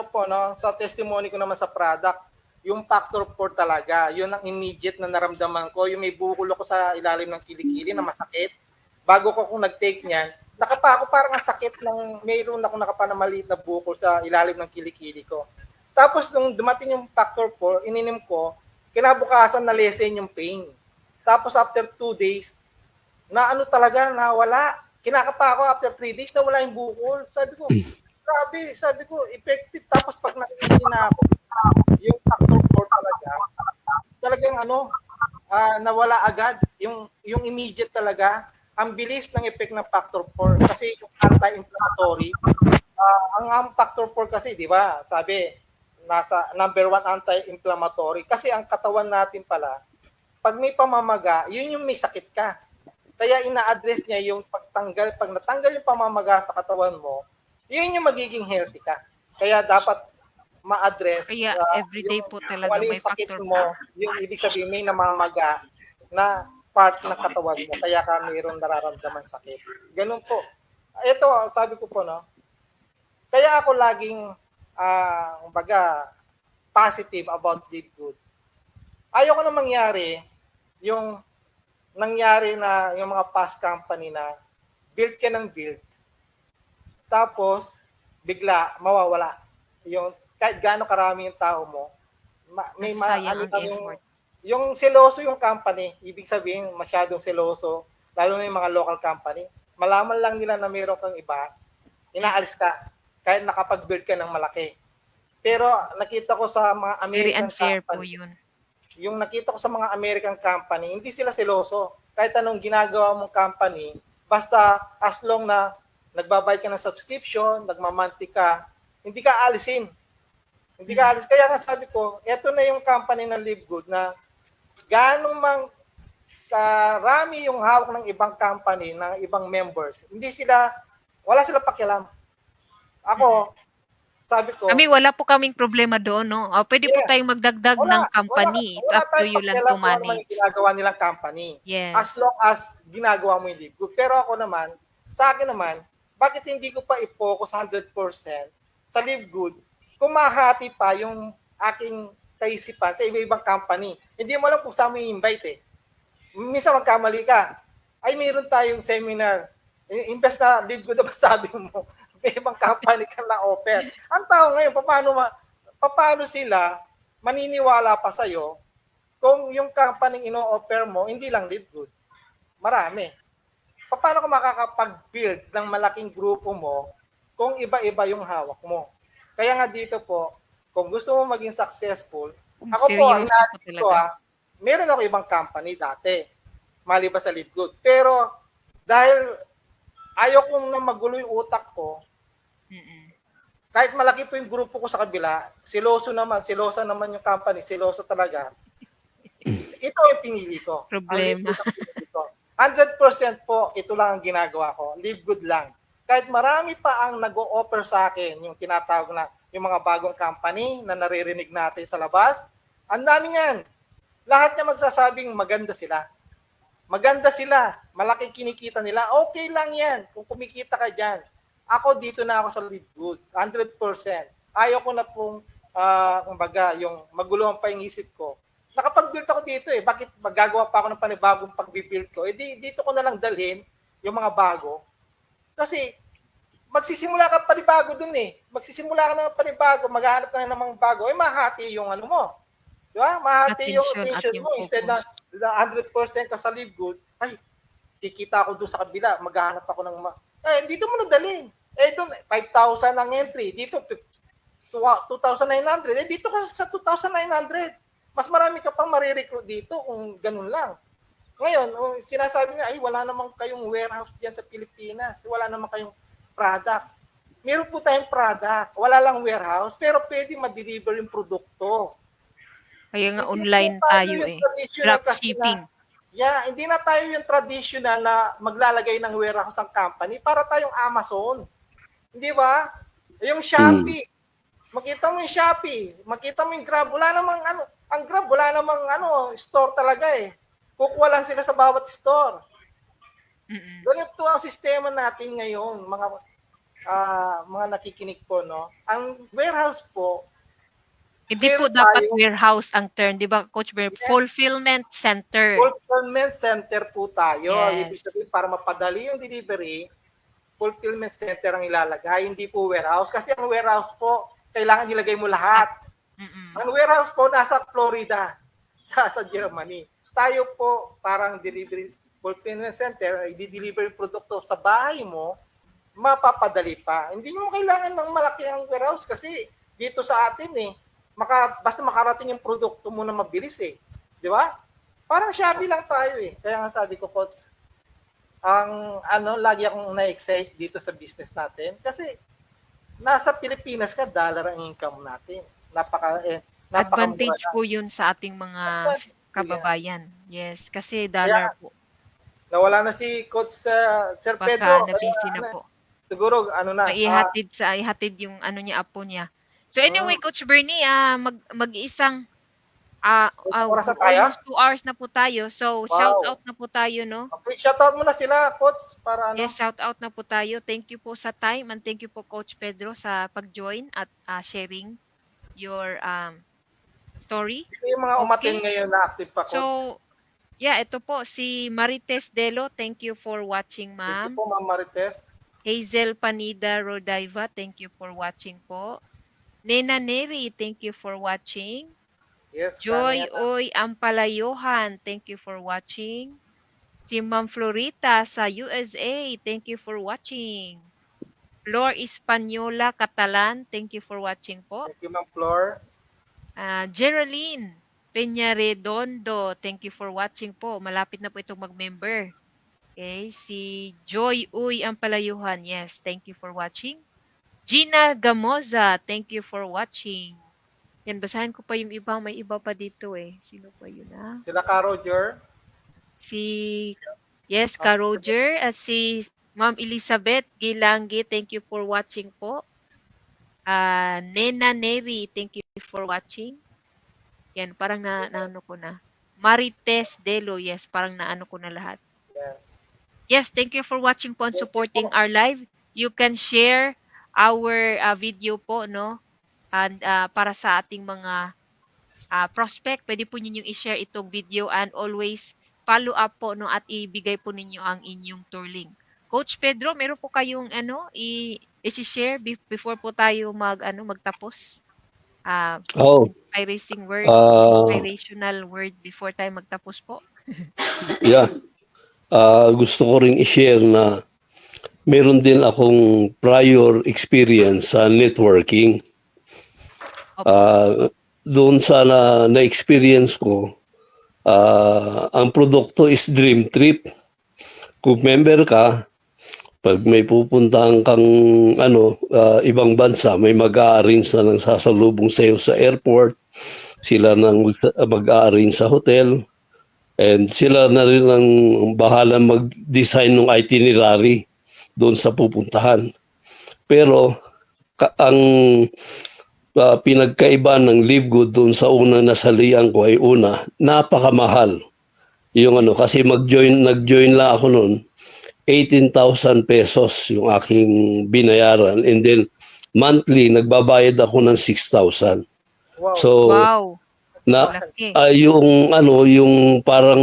sa testimony ko naman sa product, yung Factor 4 talaga, yun ang immediate na naramdaman ko. Yung may bukol ako sa ilalim ng kilikili na masakit. Bago ko kung nag-take niyan, nakapa ako parang ang sakit mayroon ako nakapa na maliit na bukol sa ilalim ng kilikili ko. Tapos nung dumating yung factor 4, ininom ko, kinabukasan na lessen yung pain. Tapos after 2 days, na ano talaga, nawala. Kinakapa ako after 3 days, nawala yung bukol. Sabi ko, grabe, sabi ko, effective. Tapos pag naiinom na ako, yung factor 4 talaga, talagang ano, nawala agad. Yung immediate talaga, ang bilis ng effect ng factor 4 kasi yung anti-inflammatory, ang factor 4 kasi, di ba, sabi, nasa number 1 anti-inflammatory. Kasi ang katawan natin pala, pag may pamamaga, yun yung may sakit ka. Kaya ina-address niya yung pag natanggal yung pamamaga sa katawan mo, yun yung magiging healthy ka. Kaya dapat ma-address Kaya everyday po talaga kung ano may yung sakit factor mo, 4. yung ibig sabihin may namamaga na part ng katawan mo, kaya ka mayroong nararamdaman sakit. Ganun po. Ito, sabi ko po, no, kaya ako laging, kumbaga, positive about Live Good. Ayoko na mangyari yung nangyari na yung mga past company na build ka ng build, tapos bigla mawawala. Yung kahit gaano karami yung tao mo, may Sayang ang lang effort. yung seloso yung company, ibig sabihin masyadong seloso, lalo na yung mga local company. Malaman lang nila na mayroon kang iba, inaalis ka kahit nakapag-build ka ng malaki. Pero nakita ko sa mga Very American unfair po company, yun. yung nakita ko sa mga American company, hindi sila seloso. Kahit anong ginagawa mong company, basta as long na nagbabayad ka ng subscription, nagmamanti ka, hindi ka alisin. Hindi ka alis. Kaya nga sabi ko, eto na yung company ng Live Good na gaano mang karami yung hawak ng ibang company, ng ibang members. Hindi sila, wala sila pakialam. Ako, sabi ko, Kami wala po kaming problema doon, no? Pwede po yeah, tayong magdagdag ng company. It's wala up to tayong you lang to pakialam kung ano man yung manage. ginagawa nilang company. As Yes. long as ginagawa mo yung Live Good. Pero ako naman, sa akin naman, bakit hindi ko pa i-focus 100% sa Live Good kung mahati pa yung aking kaisipan sa iba-ibang company? Hindi mo alam kung saan mo i-invite eh. Minsan magkamali ka. Ay, mayroon tayong seminar. Imbes na Live Good na sabi mo, may ibang company ka na offer. Ang tao ngayon, paano sila maniniwala pa sa'yo kung yung company ino-offer mo, hindi lang Live Good. Marami. Paano ka makakapag-build ng malaking grupo mo kung iba-iba yung hawak mo? Kaya nga dito po, kung gusto mo maging successful, ako po, ang Seryoso po natin ko talaga. meron ako ibang company dati, maliban sa Live Good. Pero dahil ayaw kong na magulo yung utak ko, Mm-mm. kahit malaki po yung grupo ko sa kabila, silosa naman yung company, siloso talaga. Ito yung pinili ko. Ang Live Problema. Good ang pinili ko. 100% po, ito lang ang ginagawa ko. Live Good lang. Kahit marami pa ang nag-o-offer sa akin, yung tinatawag na yung mga bagong company na naririnig natin sa labas, ang dami yan. Lahat niya magsasabing maganda sila. Maganda sila. Malaki kinikita nila. Okay lang yan kung kumikita ka dyan. Ako dito na ako sa Live Good. 100%. Ayaw ko na pong, kumbaga, yung maguluhan pa yung isip ko. Nakapag-build ako dito eh. Bakit magagawa pa ako ng panibagong pag-build ko? Dito ko na lang dalhin yung mga bago. Kasi magsisimula ka panibago dun eh. Magsisimula ka ng panibago, maghahanap ka na ng mga bago. Mahati yung ano mo. Di ba? Mahati yung attention mo. Instead na 100% ka sa Live Good, ay, kikita ako dun sa kabila, maghahanap ako ng dito mo na dalhin. Doon, 5,000 ang entry. Dito, 2,900. Dito ka sa 2,900. Mas marami ka pang marirecruit dito kung ganun lang. Ngayon, sinasabi nga, ay, wala namang kayong warehouse dyan sa Pilipinas. Wala namang kayong product. Meron po tayong product. Wala lang warehouse, pero pwede ma-deliver yung produkto. Kaya nga Hindi online po tayo yung eh. traditional Drop kasi shipping. hindi na tayo yung traditional na maglalagay ng warehouse ang company para tayong Amazon. Hindi ba? Yung Shopee. Makita mo yung Shopee. Makita mo yung Grab. Wala namang ang Grab, wala namang store talaga eh. Kukuha lang sila sa bawat store. Mm-mm. Ganito ang sistema natin ngayon, mga nakikinig po, no? Ang warehouse po, Hindi po meron dapat tayong warehouse ang term, di ba, Coach Bear? Fulfillment center. fulfillment center po tayo. Ibig Yes. sabihin, para mapadali yung delivery, fulfillment center ang ilalagay, hindi po warehouse. Kasi ang warehouse po, kailangan ilagay mo lahat. Mm-mm. Ang warehouse po nasa Florida, sa Germany. Tayo po parang delivery fulfillment center, i-deliver yung produkto sa bahay mo, mapapadali pa. Hindi mo kailangan ng malaki ang warehouse kasi dito sa atin basta makarating yung produkto mo na mabilis Di ba? Parang Shopee lang tayo Kaya nga sabi ko, Coach, lagi akong na-excite dito sa business natin kasi nasa Pilipinas ka, dollar ang income natin. Napakamura Advantage lang. po yun sa ating mga kababayan. Yes, kasi Kaya, dollar po. nawala na si Coach Sir Baka Pedro. na-busy na po. Siguro, Ihatid yung niya, apo niya. So anyway, Coach Bernie, mag-iisang oras na tayo? almost 2 hours na po tayo. So shout Wow. out na po tayo, no? Okay, shoutout mo na sila, Coach, para Yes, shout out na po tayo. Thank you po sa time and thank you po Coach Pedro sa pag-join at sharing your story. yung mga umatin ngayon na active pa, Coach. So, yeah, ito po si Marites Delo. Thank you for watching, Thank ma'am. you po, Ma'am Marites. Hazel Panida Rodaiva, thank you for watching po. Nena Neri, thank you for watching. Yes, Joy Daniela. Oy Ampalayohan, thank you for watching. Si Ma'am Florita sa USA, thank you for watching. Flor Española Catalan, thank you for watching po. Thank you, Ma'am Flor. Geraldine Peñaredondo, thank you for watching po. Malapit na po itong mag-member. Okay, si Joy Uy Ampalayuhan, yes, thank you for watching. Gina Gamoza, thank you for watching. Yan, basahin ko pa yung iba. May iba pa dito Sino pa yun Sila ka, Roger. Yes, Ka Roger. At si Ma'am Elizabeth Gilangi, thank you for watching po. Nena Neri, thank you for watching. Yan, parang naano ko na. Marites Delo, yes, parang naano ko na lahat. Yes, thank you for watching po and supporting our live. You can share our video po, no? And para sa ating mga prospect, pwede po ninyong i-share itong video and always follow up po, no? At ibigay po ninyo ang inyong tour link. Coach Pedro, meron po kayong i-share before po tayo magtapos? Inspirational word before tayo magtapos po. Yeah. Gusto ko ring i-share na meron din akong prior experience sa networking. Doon sa na-experience ko, ang produkto is Dream Trip. Kung member ka, pag may pupuntahan kang ibang bansa, may mag-a-arrange na ng sasalubong sa iyo sa airport, sila nang mag-a-arrange sa hotel, and sila na rin ang bahala mag-design ng itinerary doon sa pupuntahan. Pero ang pinagkaiba ng Livegood doon sa unang nasalihan ko ay napakamahal. Yung kasi nag-join lang ako noon, 18,000 pesos yung aking binayaran, and then monthly nagbabayad ako ng 6,000. Wow. So Laki. yung parang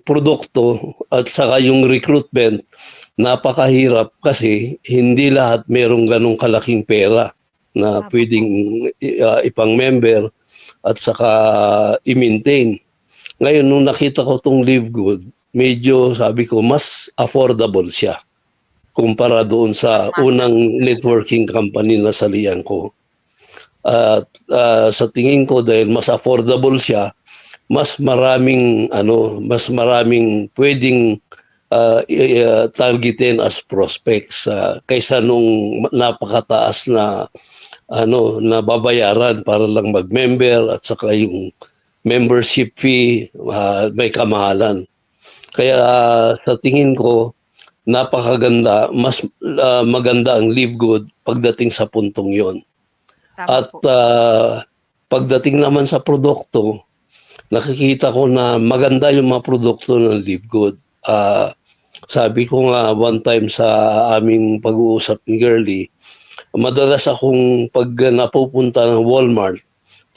produkto at saka yung recruitment, napakahirap kasi hindi lahat merong ganong kalaking pera na pwedeng ipang member at saka i-maintain. Ngayon, nung nakita ko tong Livegood, medyo sabi ko mas affordable siya kumpara doon sa unang networking company na salihan ko. At sa tingin ko, dahil mas affordable siya, mas maraming pwedeng targetin as prospects kaysa nung napakataas na babayaran para lang mag-member at saka yung membership fee may kamahalan. Kaya sa tingin ko, napakaganda, mas maganda ang Livegood pagdating sa puntong yon. At pagdating naman sa produkto, nakikita ko na maganda yung mga produkto ng Livegood. Sabi ko nga one time sa aming pag-uusap ni Girlie, madalas akong pag napupunta ng Walmart,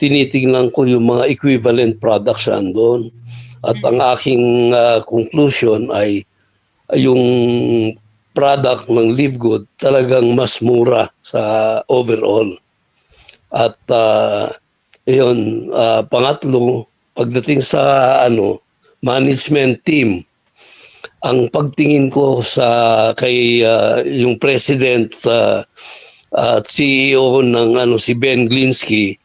tinitingnan ko yung mga equivalent products andon. At ang aking conclusion ay yung product ng Livegood talagang mas mura sa overall. At Ayun, pangatlo, pagdating sa management team, ang pagtingin ko sa kay yung president at CEO ng si Ben Glinsky,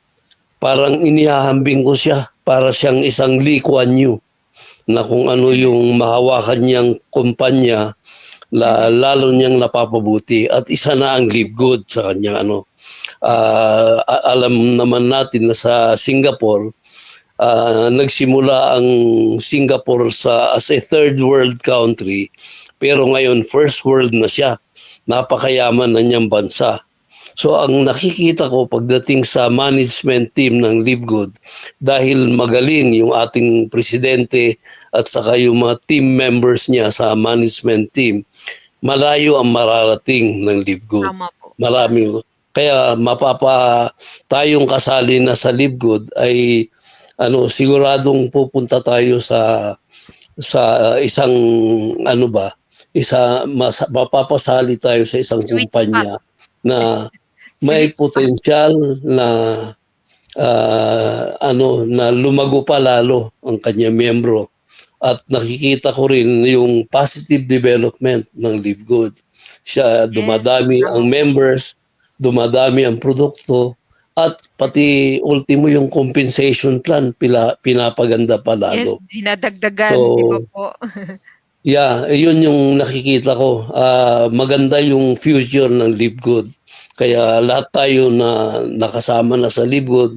parang inihahambing ko siya para siyang isang Lee Kuan Yew na kung ano yung mahawakan niyang kumpanya lalo niyang napapabuti at isa na ang Live Good sa kanyang alam naman natin na sa Singapore nagsimula ang Singapore as a third world country pero ngayon first world na siya, napakayaman na niyang bansa. So ang nakikita ko pagdating sa management team ng Live Good, dahil magaling yung ating presidente at saka yung mga team members niya sa management team, malayo ang mararating ng Live Good. Tama po. Marami. Kaya tayong kasali na sa Live Good ay siguradong pupunta tayo sa isang mapapasali tayo sa isang Sweet kumpanya na may potensyal na na lumago pa lalo ang kanyang miyembro. At nakikita ko rin yung positive development ng Live Good. Dumadami ang members, dumadami ang produkto, at pati ultimo yung compensation plan pinapaganda pa lalo. Yes, dinadagdagan, So, di ba po? yeah, yun yung nakikita ko. Maganda yung future ng Live Good. Kaya lahat tayo na nakasama na sa Live Good,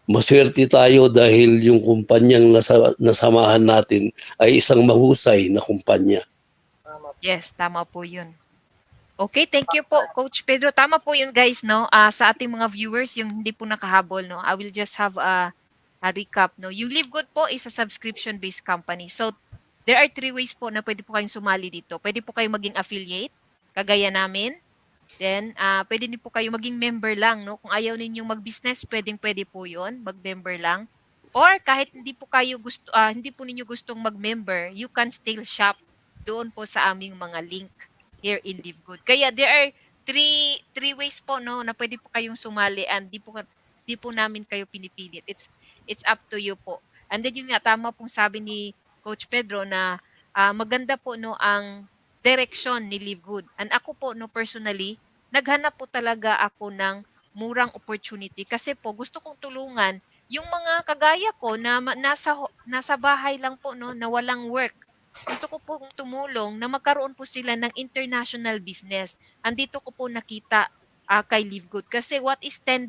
maswerte tayo dahil yung kumpanyang nasamahan natin ay isang mahusay na kumpanya. Yes, tama po yun. Okay, thank you po, Coach Pedro. Tama po yun, guys, no? Sa ating mga viewers, yung hindi po nakahabol, no? I will just have a recap, no? Yung Live Good po is a subscription-based company. So, there are 3 ways po na pwede po kayong sumali dito. Pwede po kayong maging affiliate, kagaya namin. Then, pwede din po kayo maging member lang, no? Kung ayaw ninyong mag-business, pwede po yun, mag-member lang. Or kahit hindi po ninyo gustong mag-member, you can still shop doon po sa aming mga link here in Live Good. Kaya there are three ways po, no, na pwede po kayong sumali and di po namin kayo pinipilit. It's up to you po. And then yun nga, tama pong sabi ni Coach Pedro na maganda po, no, ang direction ni Live Good. And ako po, no, personally, naghanap po talaga ako ng murang opportunity kasi po gusto kong tulungan yung mga kagaya ko na nasa bahay lang po, no, na walang work. Gusto ko pong tumulong na magkaroon po sila ng international business. Andito ko po nakita kay Live Good kasi what is $10?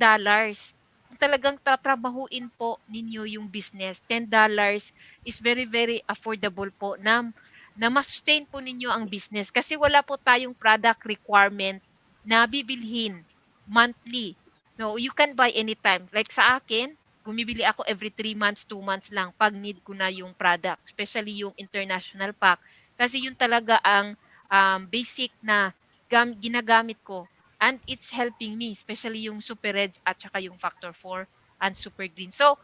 Kung talagang tatrabahuin po ninyo yung business, $10 is very very affordable po na ma-sustain po ninyo ang business kasi wala po tayong product requirement na bibilhin monthly. No, you can buy anytime. Like sa akin, bumibili ako every 3 months, 2 months lang pag need ko na yung product, especially yung international pack. Kasi yun talaga ang basic na ginagamit ko. And it's helping me, especially yung Super Reds at saka yung Factor 4 and Super Green. So,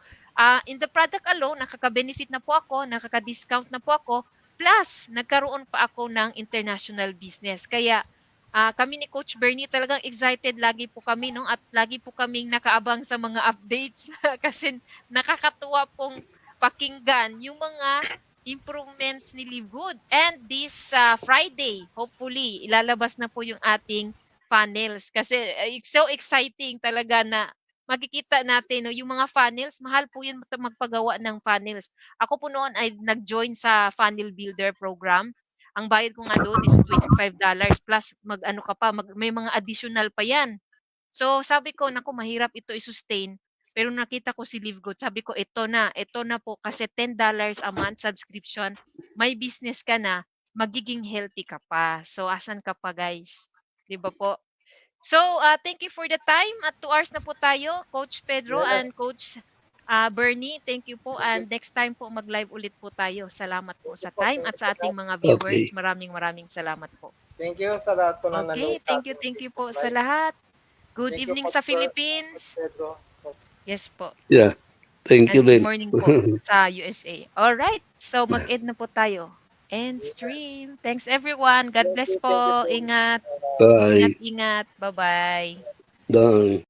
in the product alone, nakaka-benefit na po ako, nakaka-discount na po ako, plus nagkaroon pa ako ng international business. Kaya, kami ni Coach Bernie talagang excited lagi po kami, no? At lagi po kaming nakaabang sa mga updates kasi nakakatuwa pong pakinggan yung mga improvements ni Live Good. And this Friday, hopefully, ilalabas na po yung ating funnels kasi it's so exciting talaga na makikita natin, no, yung mga funnels, mahal po yun magpagawa ng funnels. Ako po noon ay nag-join sa Funnel Builder program. Ang bayad ko nga doon is $25 plus may mga additional pa yan. So sabi ko, naku, mahirap ito i-sustain. Pero nakita ko si Live Good, sabi ko, ito na po kasi $10 a month subscription, may business ka na, magiging healthy ka pa. So asan ka pa, guys? 'Di ba po? So, thank you for the time. At 2 hours na po tayo, Coach Pedro and Coach Bernie. Thank you po. And next time po, mag-live ulit po tayo. Salamat po sa time at sa ating mga viewers. Okay. Maraming salamat po. Thank you sa lahat po na Okay, nanonood. thank you po sa lahat. Good Thank you evening po, sa Sir Philippines. Pedro. Yes po. Yeah. Thank you And good din. morning po sa USA. Alright, so mag-end na po tayo. End stream. Thanks everyone. God bless po. Ingat. Bye. Ingat. Bye-bye. Bye.